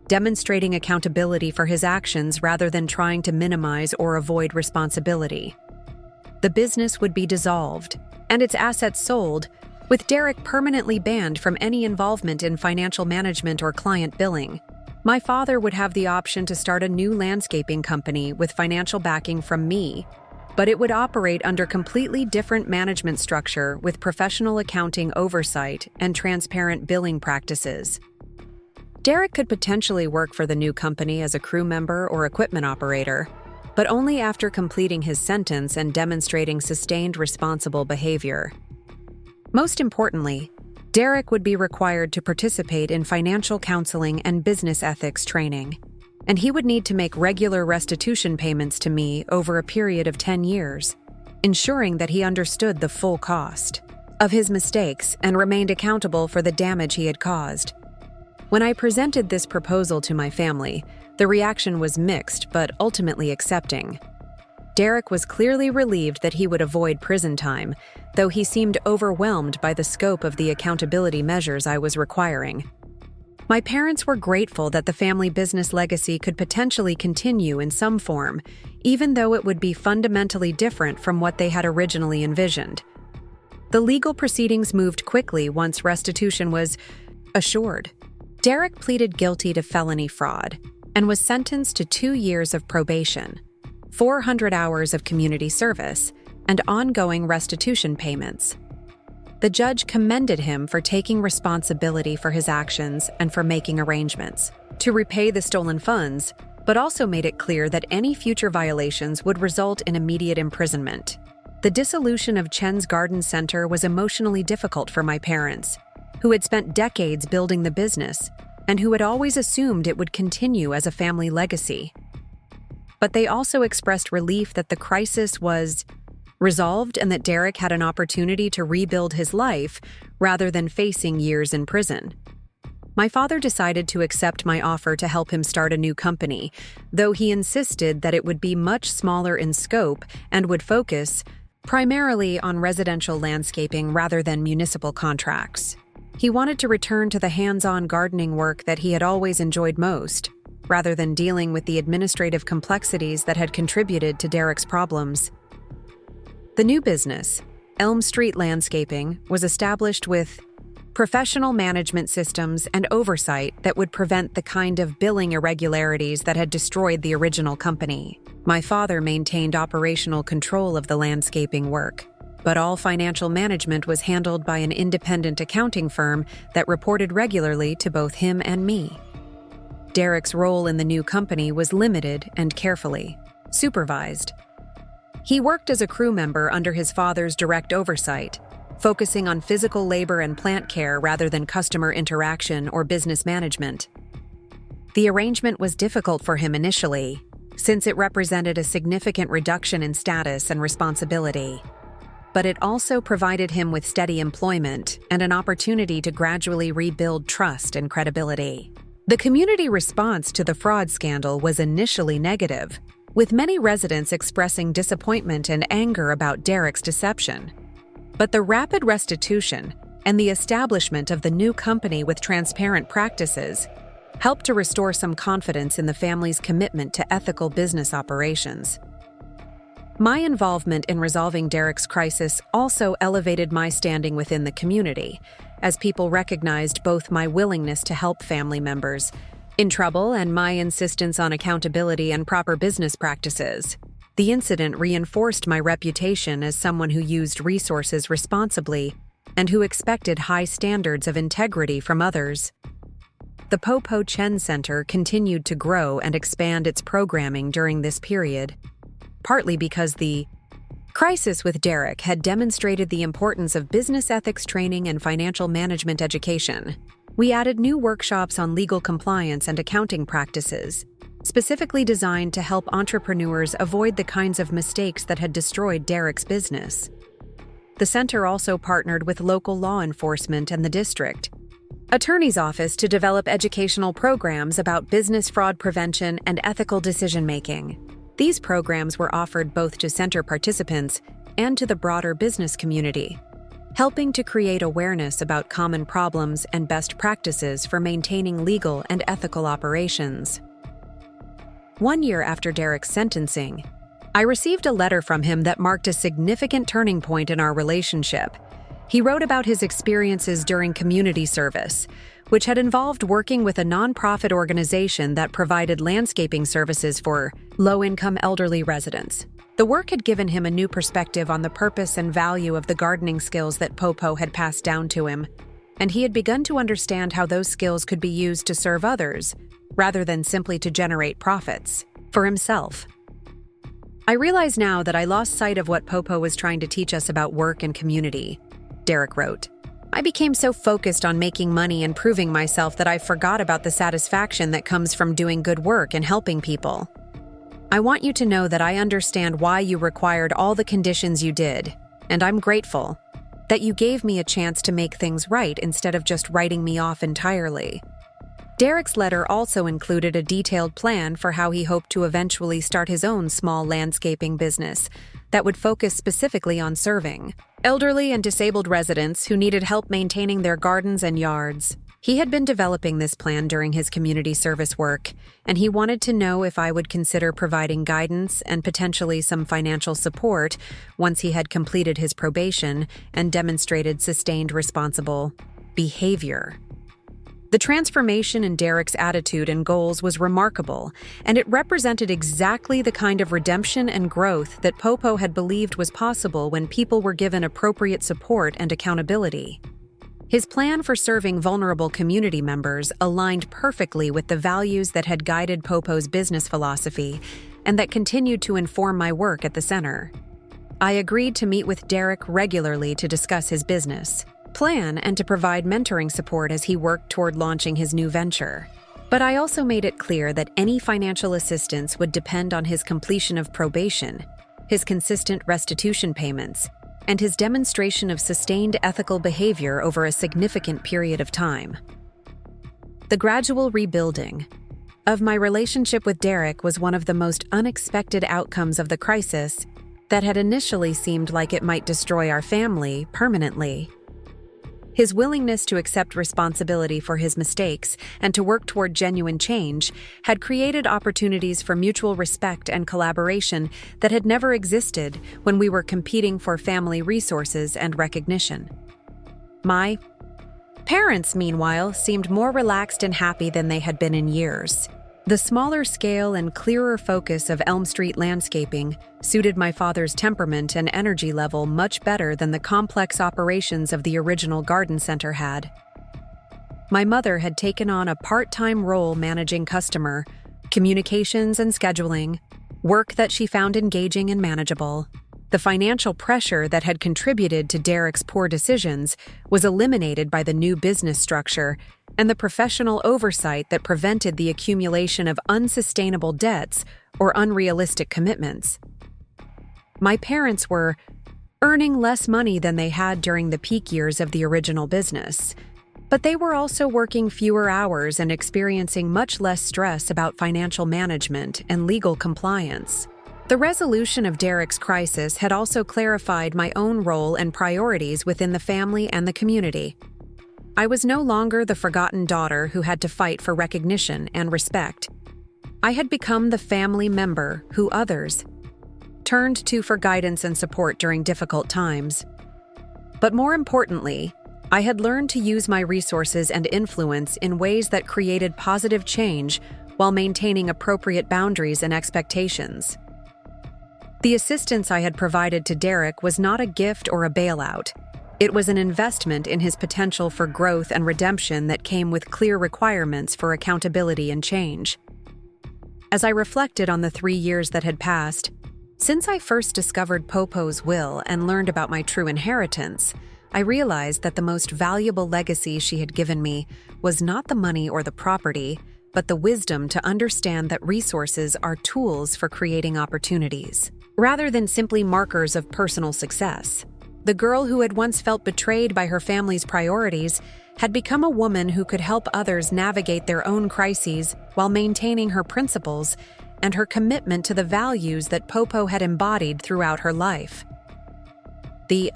demonstrating accountability for his actions rather than trying to minimize or avoid responsibility. The business would be dissolved, and its assets sold, with Derek permanently banned from any involvement in financial management or client billing. My father would have the option to start a new landscaping company with financial backing from me, but it would operate under completely different management structure with professional accounting oversight and transparent billing practices. Derek could potentially work for the new company as a crew member or equipment operator, but only after completing his sentence and demonstrating sustained responsible behavior. Most importantly, Derek would be required to participate in financial counseling and business ethics training, and he would need to make regular restitution payments to me over a period of 10 years, ensuring that he understood the full cost of his mistakes and remained accountable for the damage he had caused. When I presented this proposal to my family, the reaction was mixed but ultimately accepting. Derek was clearly relieved that he would avoid prison time, though he seemed overwhelmed by the scope of the accountability measures I was requiring. My parents were grateful that the family business legacy could potentially continue in some form, even though it would be fundamentally different from what they had originally envisioned. The legal proceedings moved quickly once restitution was assured. Derek pleaded guilty to felony fraud and was sentenced to 2 years of probation, 400 hours of community service, and ongoing restitution payments. The judge commended him for taking responsibility for his actions and for making arrangements to repay the stolen funds, but also made it clear that any future violations would result in immediate imprisonment. The dissolution of Chen's Garden Center was emotionally difficult for my parents, who had spent decades building the business and who had always assumed it would continue as a family legacy. But they also expressed relief that the crisis was resolved and that Derek had an opportunity to rebuild his life rather than facing years in prison. My father decided to accept my offer to help him start a new company, though he insisted that it would be much smaller in scope and would focus primarily on residential landscaping rather than municipal contracts. He wanted to return to the hands-on gardening work that he had always enjoyed most, rather than dealing with the administrative complexities that had contributed to Derek's problems. The new business, Elm Street Landscaping, was established with professional management systems and oversight that would prevent the kind of billing irregularities that had destroyed the original company. My father maintained operational control of the landscaping work, but all financial management was handled by an independent accounting firm that reported regularly to both him and me. Derek's role in the new company was limited and carefully supervised. He worked as a crew member under his father's direct oversight, focusing on physical labor and plant care rather than customer interaction or business management. The arrangement was difficult for him initially, since it represented a significant reduction in status and responsibility. But it also provided him with steady employment and an opportunity to gradually rebuild trust and credibility. The community response to the fraud scandal was initially negative, with many residents expressing disappointment and anger about Derek's deception. But the rapid restitution and the establishment of the new company with transparent practices helped to restore some confidence in the family's commitment to ethical business operations. My involvement in resolving Derek's crisis also elevated my standing within the community, as people recognized both my willingness to help family members in trouble and my insistence on accountability and proper business practices. The incident reinforced my reputation as someone who used resources responsibly and who expected high standards of integrity from others. The Po Chen Center continued to grow and expand its programming during this period, partly because the crisis with Derek had demonstrated the importance of business ethics training and financial management education. We added new workshops on legal compliance and accounting practices, specifically designed to help entrepreneurs avoid the kinds of mistakes that had destroyed Derek's business. The center also partnered with local law enforcement and the district attorney's office to develop educational programs about business fraud prevention and ethical decision-making. These programs were offered both to center participants and to the broader business community, helping to create awareness about common problems and best practices for maintaining legal and ethical operations. 1 year after Derek's sentencing, I received a letter from him that marked a significant turning point in our relationship. He wrote about his experiences during community service, which had involved working with a nonprofit organization that provided landscaping services for low-income elderly residents. The work had given him a new perspective on the purpose and value of the gardening skills that Popo had passed down to him, and he had begun to understand how those skills could be used to serve others, rather than simply to generate profits for himself. I realize now that I lost sight of what Popo was trying to teach us about work and community, Derek wrote. I became so focused on making money and proving myself that I forgot about the satisfaction that comes from doing good work and helping people. I want you to know that I understand why you required all the conditions you did, and I'm grateful that you gave me a chance to make things right instead of just writing me off entirely. Derek's letter also included a detailed plan for how he hoped to eventually start his own small landscaping business that would focus specifically on serving elderly and disabled residents who needed help maintaining their gardens and yards. He had been developing this plan during his community service work, and he wanted to know if I would consider providing guidance and potentially some financial support once he had completed his probation and demonstrated sustained responsible behavior. The transformation in Derek's attitude and goals was remarkable, and it represented exactly the kind of redemption and growth that Popo had believed was possible when people were given appropriate support and accountability. His plan for serving vulnerable community members aligned perfectly with the values that had guided Popo's business philosophy and that continued to inform my work at the center. I agreed to meet with Derek regularly to discuss his business plan and to provide mentoring support as he worked toward launching his new venture. But I also made it clear that any financial assistance would depend on his completion of probation, his consistent restitution payments, and his demonstration of sustained ethical behavior over a significant period of time. The gradual rebuilding of my relationship with Derek was one of the most unexpected outcomes of the crisis that had initially seemed like it might destroy our family permanently. His willingness to accept responsibility for his mistakes and to work toward genuine change had created opportunities for mutual respect and collaboration that had never existed when we were competing for family resources and recognition. My parents, meanwhile, seemed more relaxed and happy than they had been in years. The smaller scale and clearer focus of Elm Street landscaping suited my father's temperament and energy level much better than the complex operations of the original garden center had. My mother had taken on a part-time role managing customer, communications and scheduling, work that she found engaging and manageable. The financial pressure that had contributed to Derek's poor decisions was eliminated by the new business structure and the professional oversight that prevented the accumulation of unsustainable debts or unrealistic commitments. My parents were earning less money than they had during the peak years of the original business, but they were also working fewer hours and experiencing much less stress about financial management and legal compliance. The resolution of Derek's crisis had also clarified my own role and priorities within the family and the community. I was no longer the forgotten daughter who had to fight for recognition and respect. I had become the family member who others turned to for guidance and support during difficult times. But more importantly, I had learned to use my resources and influence in ways that created positive change while maintaining appropriate boundaries and expectations. The assistance I had provided to Derek was not a gift or a bailout. It was an investment in his potential for growth and redemption that came with clear requirements for accountability and change. As I reflected on the 3 years that had passed, since I first discovered Popo's will and learned about my true inheritance, I realized that the most valuable legacy she had given me was not the money or the property, but the wisdom to understand that resources are tools for creating opportunities, rather than simply markers of personal success. The girl who had once felt betrayed by her family's priorities had become a woman who could help others navigate their own crises while maintaining her principles and her commitment to the values that Popo had embodied throughout her life. The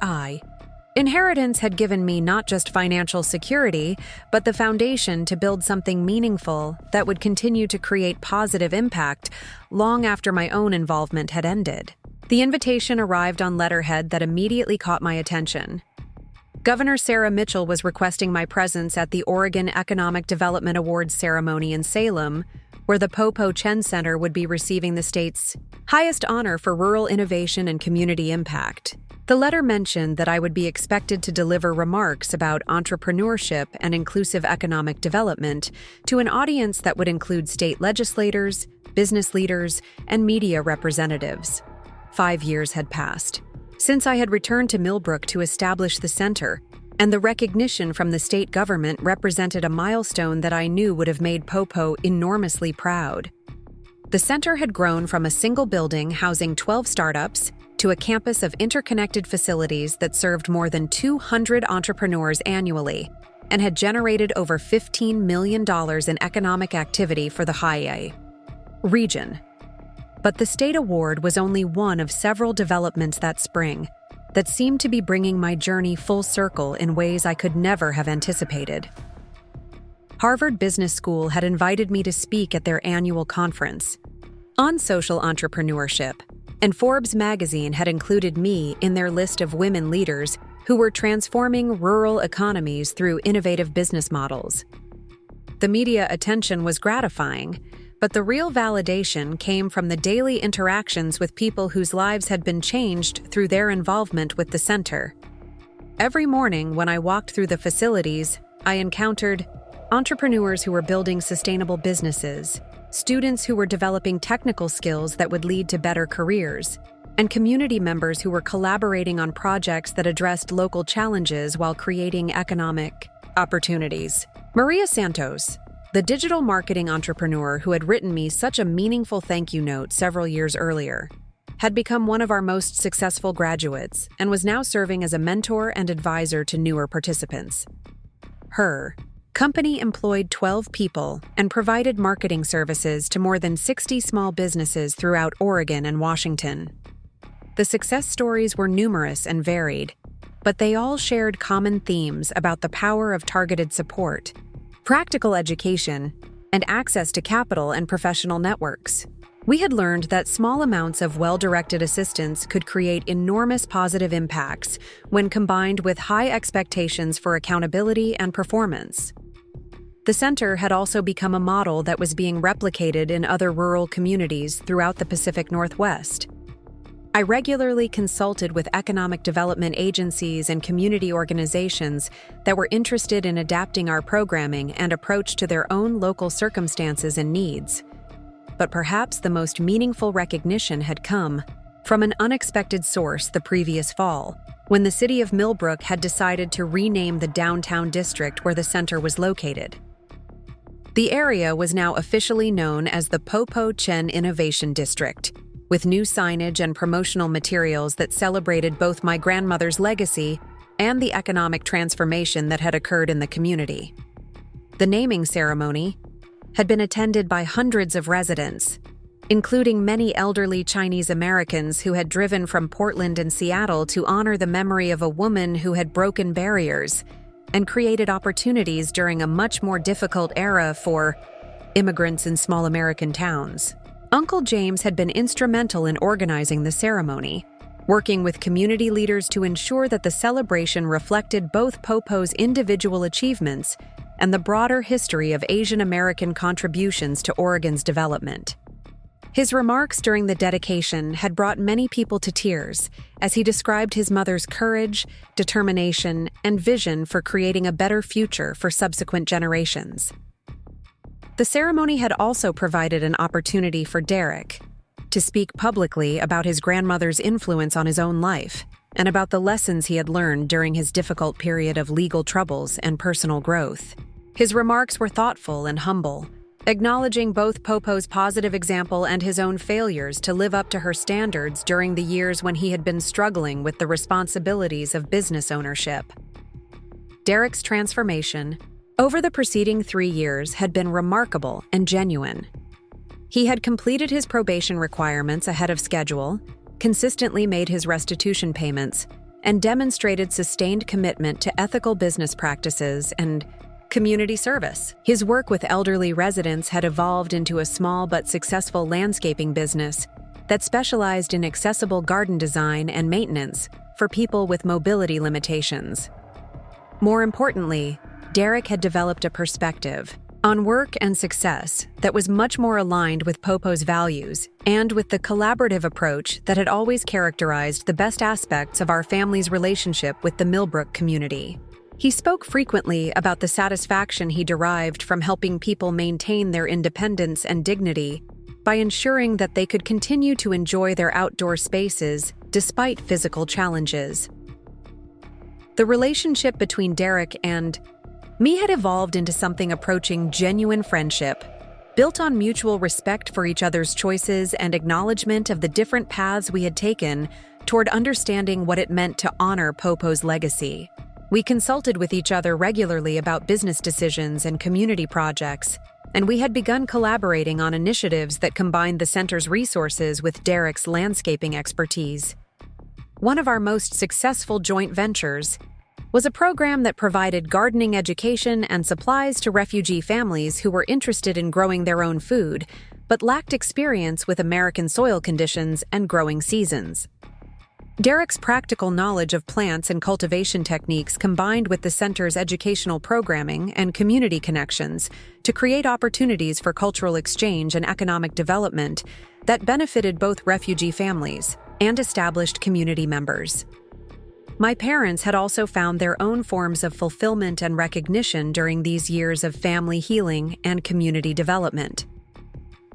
inheritance had given me not just financial security, but the foundation to build something meaningful that would continue to create positive impact long after my own involvement had ended. The invitation arrived on letterhead that immediately caught my attention. Governor Sarah Mitchell was requesting my presence at the Oregon Economic Development Awards ceremony in Salem, where the Popo Chen Center would be receiving the state's highest honor for rural innovation and community impact. The letter mentioned that I would be expected to deliver remarks about entrepreneurship and inclusive economic development to an audience that would include state legislators, business leaders, and media representatives. 5 years had passed since I had returned to Millbrook to establish the center, and the recognition from the state government represented a milestone that I knew would have made Popo enormously proud. The center had grown from a single building housing 12 startups to a campus of interconnected facilities that served more than 200 entrepreneurs annually. and had generated over $15 million in economic activity for the Hawaii region. But the state award was only one of several developments that spring that seemed to be bringing my journey full circle in ways I could never have anticipated. Harvard Business School had invited me to speak at their annual conference on social entrepreneurship, and Forbes magazine had included me in their list of women leaders who were transforming rural economies through innovative business models. The media attention was gratifying, but the real validation came from the daily interactions with people whose lives had been changed through their involvement with the center. Every morning when I walked through the facilities, I encountered entrepreneurs who were building sustainable businesses, students who were developing technical skills that would lead to better careers, and community members who were collaborating on projects that addressed local challenges while creating economic opportunities. Maria Santos, the digital marketing entrepreneur who had written me such a meaningful thank you note several years earlier, had become one of our most successful graduates and was now serving as a mentor and advisor to newer participants. Her company employed 12 people and provided marketing services to more than 60 small businesses throughout Oregon and Washington. The success stories were numerous and varied, but they all shared common themes about the power of targeted support, practical education, and access to capital and professional networks. We had learned that small amounts of well-directed assistance could create enormous positive impacts when combined with high expectations for accountability and performance. The center had also become a model that was being replicated in other rural communities throughout the Pacific Northwest. I regularly consulted with economic development agencies and community organizations that were interested in adapting our programming and approach to their own local circumstances and needs. But perhaps the most meaningful recognition had come from an unexpected source the previous fall, when the city of Millbrook had decided to rename the downtown district where the center was located. The area was now officially known as the Popo Chen Innovation District, with new signage and promotional materials that celebrated both my grandmother's legacy and the economic transformation that had occurred in the community. The naming ceremony had been attended by hundreds of residents, including many elderly Chinese Americans who had driven from Portland and Seattle to honor the memory of a woman who had broken barriers and created opportunities during a much more difficult era for immigrants in small American towns. Uncle James had been instrumental in organizing the ceremony, working with community leaders to ensure that the celebration reflected both Popo's individual achievements and the broader history of Asian American contributions to Oregon's development. His remarks during the dedication had brought many people to tears as he described his mother's courage, determination, and vision for creating a better future for subsequent generations. The ceremony had also provided an opportunity for Derek to speak publicly about his grandmother's influence on his own life and about the lessons he had learned during his difficult period of legal troubles and personal growth. His remarks were thoughtful and humble, acknowledging both Popo's positive example and his own failures to live up to her standards during the years when he had been struggling with the responsibilities of business ownership. Derek's transformation over the preceding 3 years had been remarkable and genuine. He had completed his probation requirements ahead of schedule, consistently made his restitution payments, and demonstrated sustained commitment to ethical business practices and community service. His work with elderly residents had evolved into a small but successful landscaping business that specialized in accessible garden design and maintenance for people with mobility limitations. More importantly, Derek had developed a perspective on work and success that was much more aligned with Popo's values and with the collaborative approach that had always characterized the best aspects of our family's relationship with the Millbrook community. He spoke frequently about the satisfaction he derived from helping people maintain their independence and dignity by ensuring that they could continue to enjoy their outdoor spaces despite physical challenges. The relationship between Derek and me had evolved into something approaching genuine friendship, built on mutual respect for each other's choices and acknowledgement of the different paths we had taken toward understanding what it meant to honor Popo's legacy. We consulted with each other regularly about business decisions and community projects, and we had begun collaborating on initiatives that combined the center's resources with Derek's landscaping expertise. One of our most successful joint ventures was a program that provided gardening education and supplies to refugee families who were interested in growing their own food, but lacked experience with American soil conditions and growing seasons. Derek's practical knowledge of plants and cultivation techniques combined with the center's educational programming and community connections to create opportunities for cultural exchange and economic development that benefited both refugee families and established community members. My parents had also found their own forms of fulfillment and recognition during these years of family healing and community development.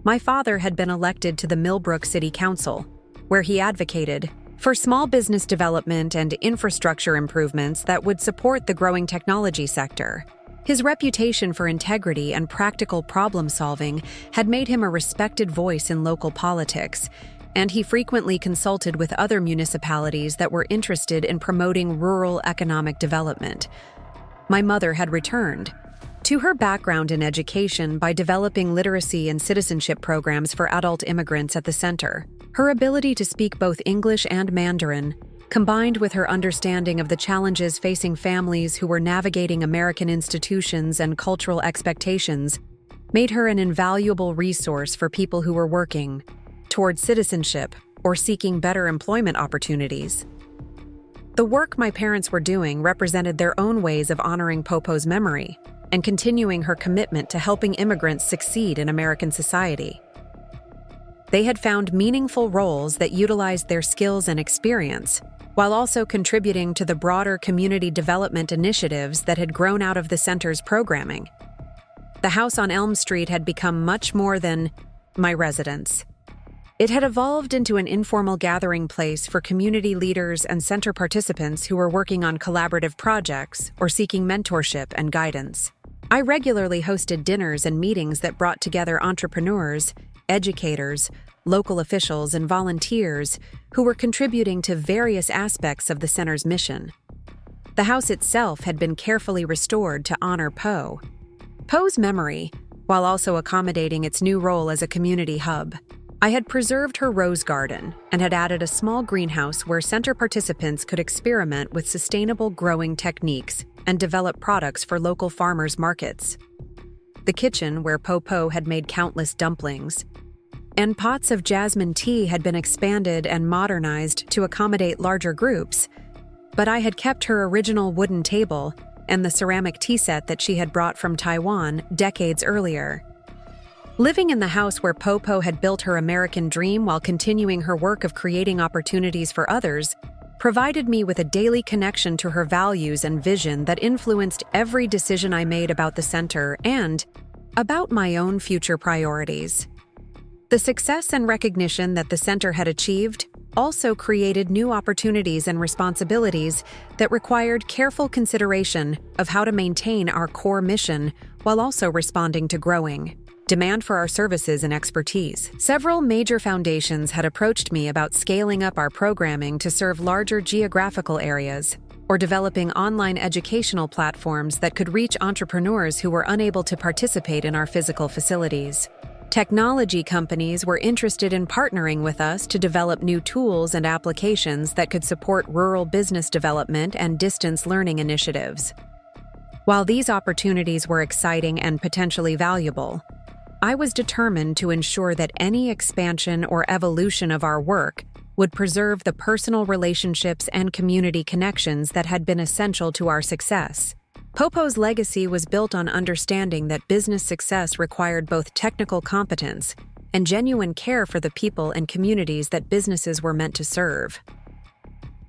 My father had been elected to the Millbrook City Council, where he advocated for small business development and infrastructure improvements that would support the growing technology sector. His reputation for integrity and practical problem-solving had made him a respected voice in local politics, and he frequently consulted with other municipalities that were interested in promoting rural economic development. My mother had returned to her background in education by developing literacy and citizenship programs for adult immigrants at the center. Her ability to speak both English and Mandarin, combined with her understanding of the challenges facing families who were navigating American institutions and cultural expectations, made her an invaluable resource for people who were working toward citizenship or seeking better employment opportunities. The work my parents were doing represented their own ways of honoring Popo's memory and continuing her commitment to helping immigrants succeed in American society. They had found meaningful roles that utilized their skills and experience, while also contributing to the broader community development initiatives that had grown out of the center's programming. The house on Elm Street had become much more than my residence. It had evolved into an informal gathering place for community leaders and center participants who were working on collaborative projects or seeking mentorship and guidance. I regularly hosted dinners and meetings that brought together entrepreneurs, educators, local officials, and volunteers who were contributing to various aspects of the center's mission. The house itself had been carefully restored to honor Poe. Poe's memory, while also accommodating its new role as a community hub. I had preserved her rose garden and had added a small greenhouse where center participants could experiment with sustainable growing techniques and develop products for local farmers' markets. The kitchen, where Popo had made countless dumplings, and pots of jasmine tea had been expanded and modernized to accommodate larger groups, but I had kept her original wooden table and the ceramic tea set that she had brought from Taiwan decades earlier. Living in the house where Popo had built her American dream while continuing her work of creating opportunities for others provided me with a daily connection to her values and vision that influenced every decision I made about the center and about my own future priorities. The success and recognition that the center had achieved also created new opportunities and responsibilities that required careful consideration of how to maintain our core mission while also responding to growing demand for our services and expertise. Several major foundations had approached me about scaling up our programming to serve larger geographical areas or developing online educational platforms that could reach entrepreneurs who were unable to participate in our physical facilities. Technology companies were interested in partnering with us to develop new tools and applications that could support rural business development and distance learning initiatives. While these opportunities were exciting and potentially valuable, I was determined to ensure that any expansion or evolution of our work would preserve the personal relationships and community connections that had been essential to our success. Popo's legacy was built on understanding that business success required both technical competence and genuine care for the people and communities that businesses were meant to serve.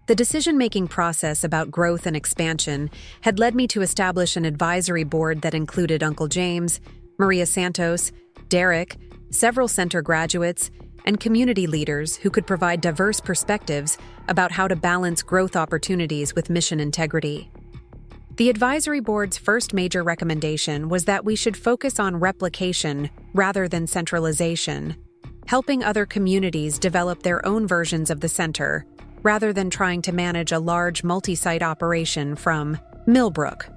The decision-making process about growth and expansion had led me to establish an advisory board that included Uncle James, Maria Santos, Derek, several center graduates, and community leaders who could provide diverse perspectives about how to balance growth opportunities with mission integrity. The advisory board's first major recommendation was that we should focus on replication rather than centralization, helping other communities develop their own versions of the center, rather than trying to manage a large multi-site operation from Millbrook.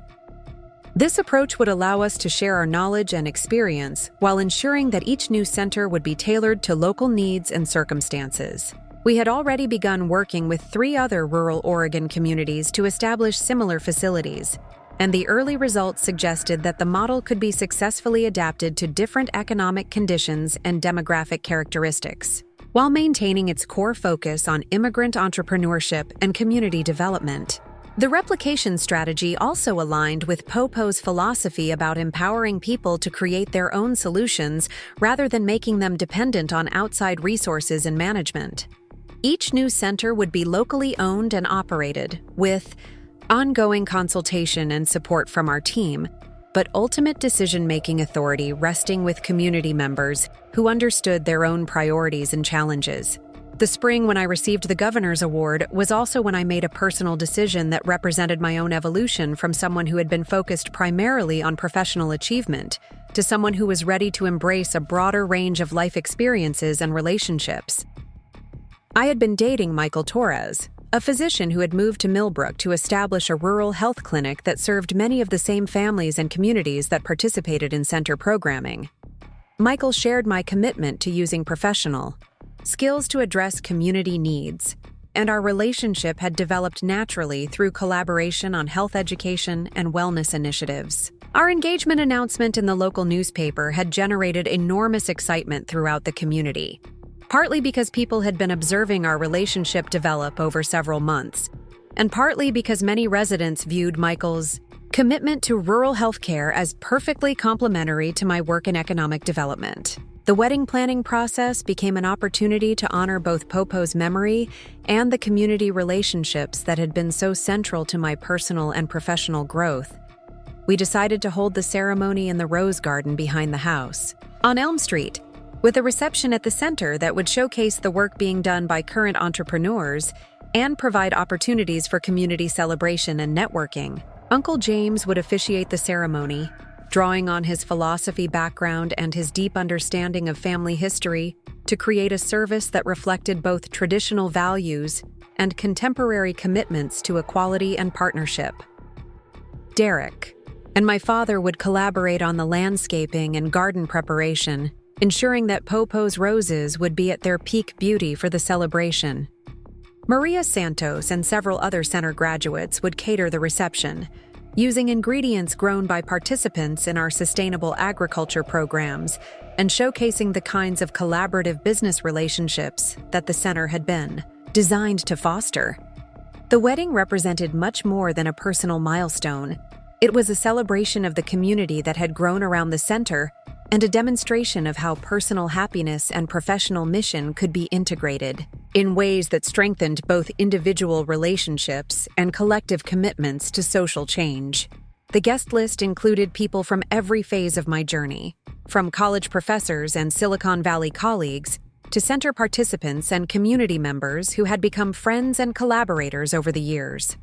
This approach would allow us to share our knowledge and experience while ensuring that each new center would be tailored to local needs and circumstances. We had already begun working with 3 other rural Oregon communities to establish similar facilities, and the early results suggested that the model could be successfully adapted to different economic conditions and demographic characteristics, while maintaining its core focus on immigrant entrepreneurship and community development. The replication strategy also aligned with Popo's philosophy about empowering people to create their own solutions rather than making them dependent on outside resources and management. Each new center would be locally owned and operated, with ongoing consultation and support from our team, but ultimate decision-making authority resting with community members who understood their own priorities and challenges. The spring when I received the Governor's Award was also when I made a personal decision that represented my own evolution from someone who had been focused primarily on professional achievement to someone who was ready to embrace a broader range of life experiences and relationships. I had been dating Michael Torres, a physician who had moved to Millbrook to establish a rural health clinic that served many of the same families and communities that participated in center programming. Michael shared my commitment to using professional skills to address community needs, and our relationship had developed naturally through collaboration on health education and wellness initiatives. Our engagement announcement in the local newspaper had generated enormous excitement throughout the community, partly because people had been observing our relationship develop over several months, and partly because many residents viewed Michael's commitment to rural healthcare as perfectly complementary to my work in economic development. The wedding planning process became an opportunity to honor both Popo's memory and the community relationships that had been so central to my personal and professional growth. We decided to hold the ceremony in the rose garden behind the house, on Elm Street, with a reception at the center that would showcase the work being done by current entrepreneurs and provide opportunities for community celebration and networking. Uncle James would officiate the ceremony, drawing on his philosophy background and his deep understanding of family history to create a service that reflected both traditional values and contemporary commitments to equality and partnership. Derek and my father would collaborate on the landscaping and garden preparation, ensuring that Popo's roses would be at their peak beauty for the celebration. Maria Santos and several other center graduates would cater the reception, using ingredients grown by participants in our sustainable agriculture programs and showcasing the kinds of collaborative business relationships that the center had been designed to foster. The wedding represented much more than a personal milestone. It was a celebration of the community that had grown around the center and a demonstration of how personal happiness and professional mission could be integrated in ways that strengthened both individual relationships and collective commitments to social change. The guest list included people from every phase of my journey, from college professors and Silicon Valley colleagues to center participants and community members who had become friends and collaborators over the years.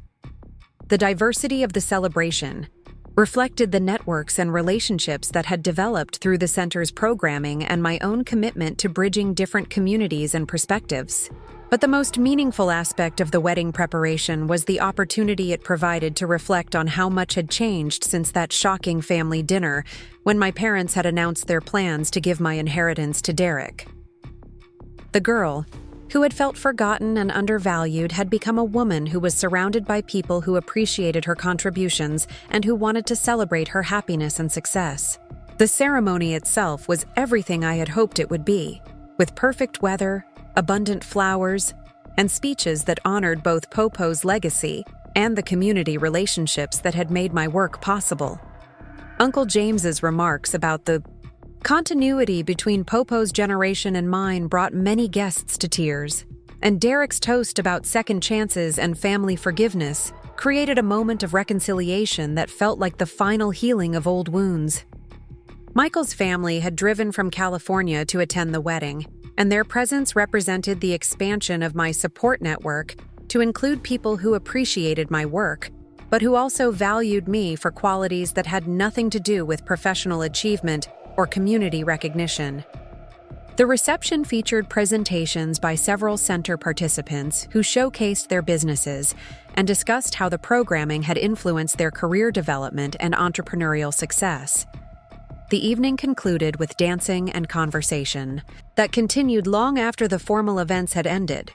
The diversity of the celebration reflected the networks and relationships that had developed through the center's programming and my own commitment to bridging different communities and perspectives. But the most meaningful aspect of the wedding preparation was the opportunity it provided to reflect on how much had changed since that shocking family dinner when my parents had announced their plans to give my inheritance to Derek. The girl, who had felt forgotten and undervalued, had become a woman who was surrounded by people who appreciated her contributions and who wanted to celebrate her happiness and success. The ceremony itself was everything I had hoped it would be, with perfect weather, abundant flowers, and speeches that honored both Popo's legacy and the community relationships that had made my work possible. Uncle James's remarks about the continuity between Popo's generation and mine brought many guests to tears, and Derek's toast about second chances and family forgiveness created a moment of reconciliation that felt like the final healing of old wounds. Michael's family had driven from California to attend the wedding, and their presence represented the expansion of my support network to include people who appreciated my work, but who also valued me for qualities that had nothing to do with professional achievement or community recognition. The reception featured presentations by several center participants who showcased their businesses and discussed how the programming had influenced their career development and entrepreneurial success. The evening concluded with dancing and conversation that continued long after the formal events had ended,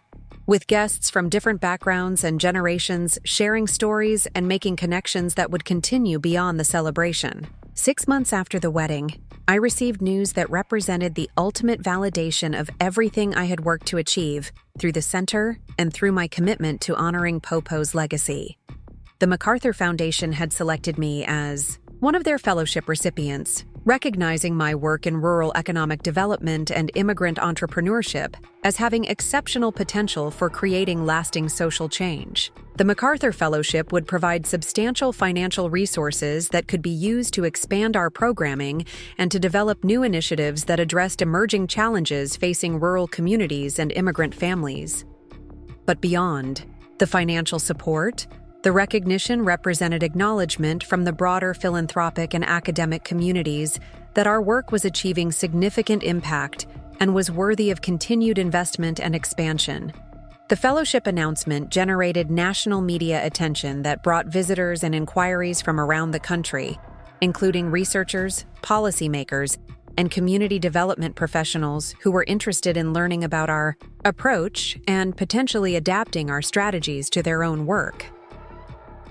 with guests from different backgrounds and generations sharing stories and making connections that would continue beyond the celebration. 6 months after the wedding, I received news that represented the ultimate validation of everything I had worked to achieve through the center and through my commitment to honoring Popo's legacy. The MacArthur Foundation had selected me as one of their fellowship recipients, recognizing my work in rural economic development and immigrant entrepreneurship as having exceptional potential for creating lasting social change. The MacArthur Fellowship would provide substantial financial resources that could be used to expand our programming and to develop new initiatives that addressed emerging challenges facing rural communities and immigrant families. But beyond the financial support, the recognition represented acknowledgement from the broader philanthropic and academic communities that our work was achieving significant impact and was worthy of continued investment and expansion. The fellowship announcement generated national media attention that brought visitors and inquiries from around the country, including researchers, policymakers, and community development professionals who were interested in learning about our approach and potentially adapting our strategies to their own work.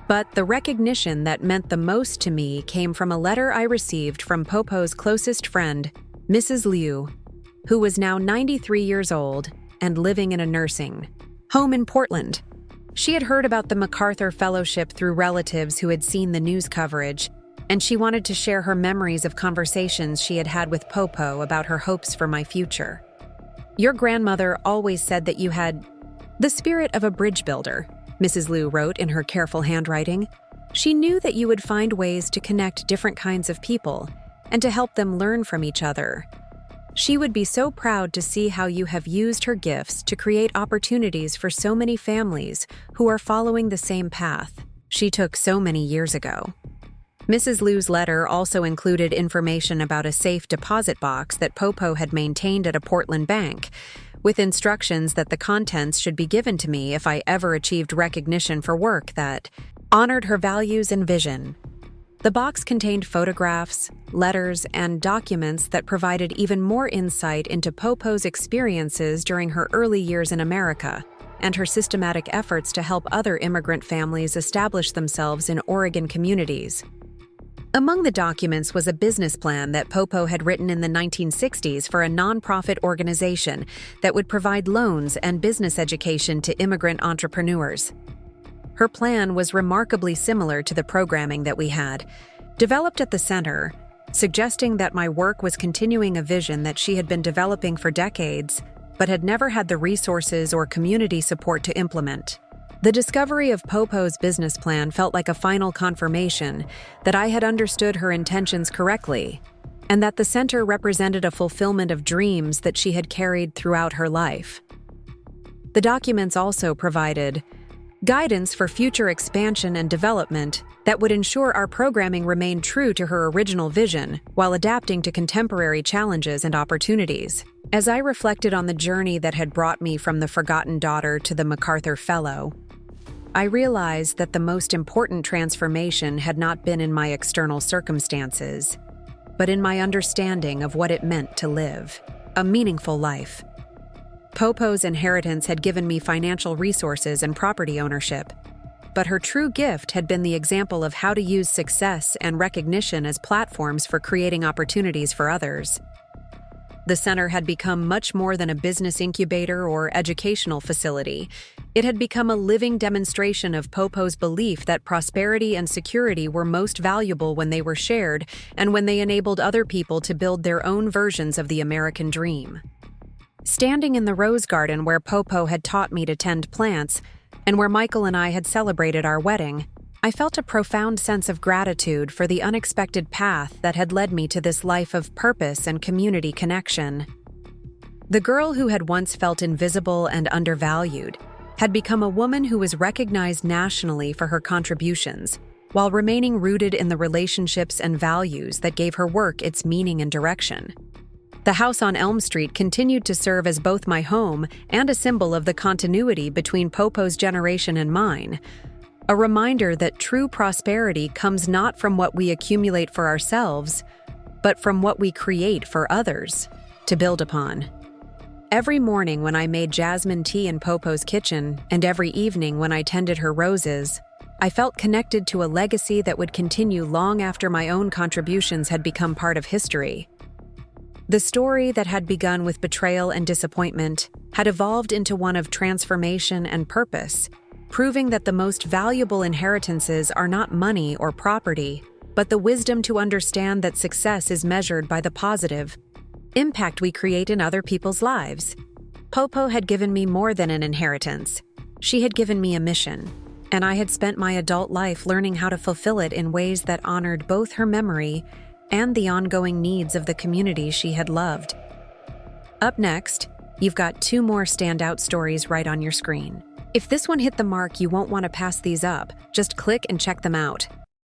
But the recognition that meant the most to me came from a letter I received from Popo's closest friend, Mrs. Liu, who was now 93 years old and living in a nursing home in Portland. She had heard about the MacArthur Fellowship through relatives who had seen the news coverage, and she wanted to share her memories of conversations she had had with Popo about her hopes for my future. "Your grandmother always said that you had the spirit of a bridge builder," Mrs. Liu wrote in her careful handwriting. "She knew that you would find ways to connect different kinds of people and to help them learn from each other. She would be so proud to see how you have used her gifts to create opportunities for so many families who are following the same path she took so many years ago." Mrs. Liu's letter also included information about a safe deposit box that Popo had maintained at a Portland bank, with instructions that the contents should be given to me if I ever achieved recognition for work that honored her values and vision. The box contained photographs, letters, and documents that provided even more insight into Popo's experiences during her early years in America and her systematic efforts to help other immigrant families establish themselves in Oregon communities. Among the documents was a business plan that Popo had written in the 1960s for a nonprofit organization that would provide loans and business education to immigrant entrepreneurs. Her plan was remarkably similar to the programming that we had, developed at the center, suggesting that my work was continuing a vision that she had been developing for decades, but had never had the resources or community support to implement. The discovery of Popo's business plan felt like a final confirmation that I had understood her intentions correctly, and that the center represented a fulfillment of dreams that she had carried throughout her life. The documents also provided guidance for future expansion and development that would ensure our programming remained true to her original vision while adapting to contemporary challenges and opportunities. As I reflected on the journey that had brought me from the forgotten daughter to the MacArthur Fellow, I realized that the most important transformation had not been in my external circumstances, but in my understanding of what it meant to live a meaningful life. Popo's inheritance had given me financial resources and property ownership, but her true gift had been the example of how to use success and recognition as platforms for creating opportunities for others. The center had become much more than a business incubator or educational facility. It had become a living demonstration of Popo's belief that prosperity and security were most valuable when they were shared and when they enabled other people to build their own versions of the American dream. Standing in the rose garden where Popo had taught me to tend plants, and where Michael and I had celebrated our wedding, I felt a profound sense of gratitude for the unexpected path that had led me to this life of purpose and community connection. The girl who had once felt invisible and undervalued had become a woman who was recognized nationally for her contributions, while remaining rooted in the relationships and values that gave her work its meaning and direction. The house on Elm Street continued to serve as both my home and a symbol of the continuity between Popo's generation and mine. A reminder that true prosperity comes not from what we accumulate for ourselves, but from what we create for others to build upon. Every morning when I made jasmine tea in Popo's kitchen, and every evening when I tended her roses, I felt connected to a legacy that would continue long after my own contributions had become part of history. The story that had begun with betrayal and disappointment had evolved into one of transformation and purpose, proving that the most valuable inheritances are not money or property, but the wisdom to understand that success is measured by the positive impact we create in other people's lives. Popo had given me more than an inheritance. She had given me a mission, and I had spent my adult life learning how to fulfill it in ways that honored both her memory and the ongoing needs of the community she had loved. Up next, you've got 2 more standout stories right on your screen. If this one hit the mark, you won't want to pass these up. Just click and check them out.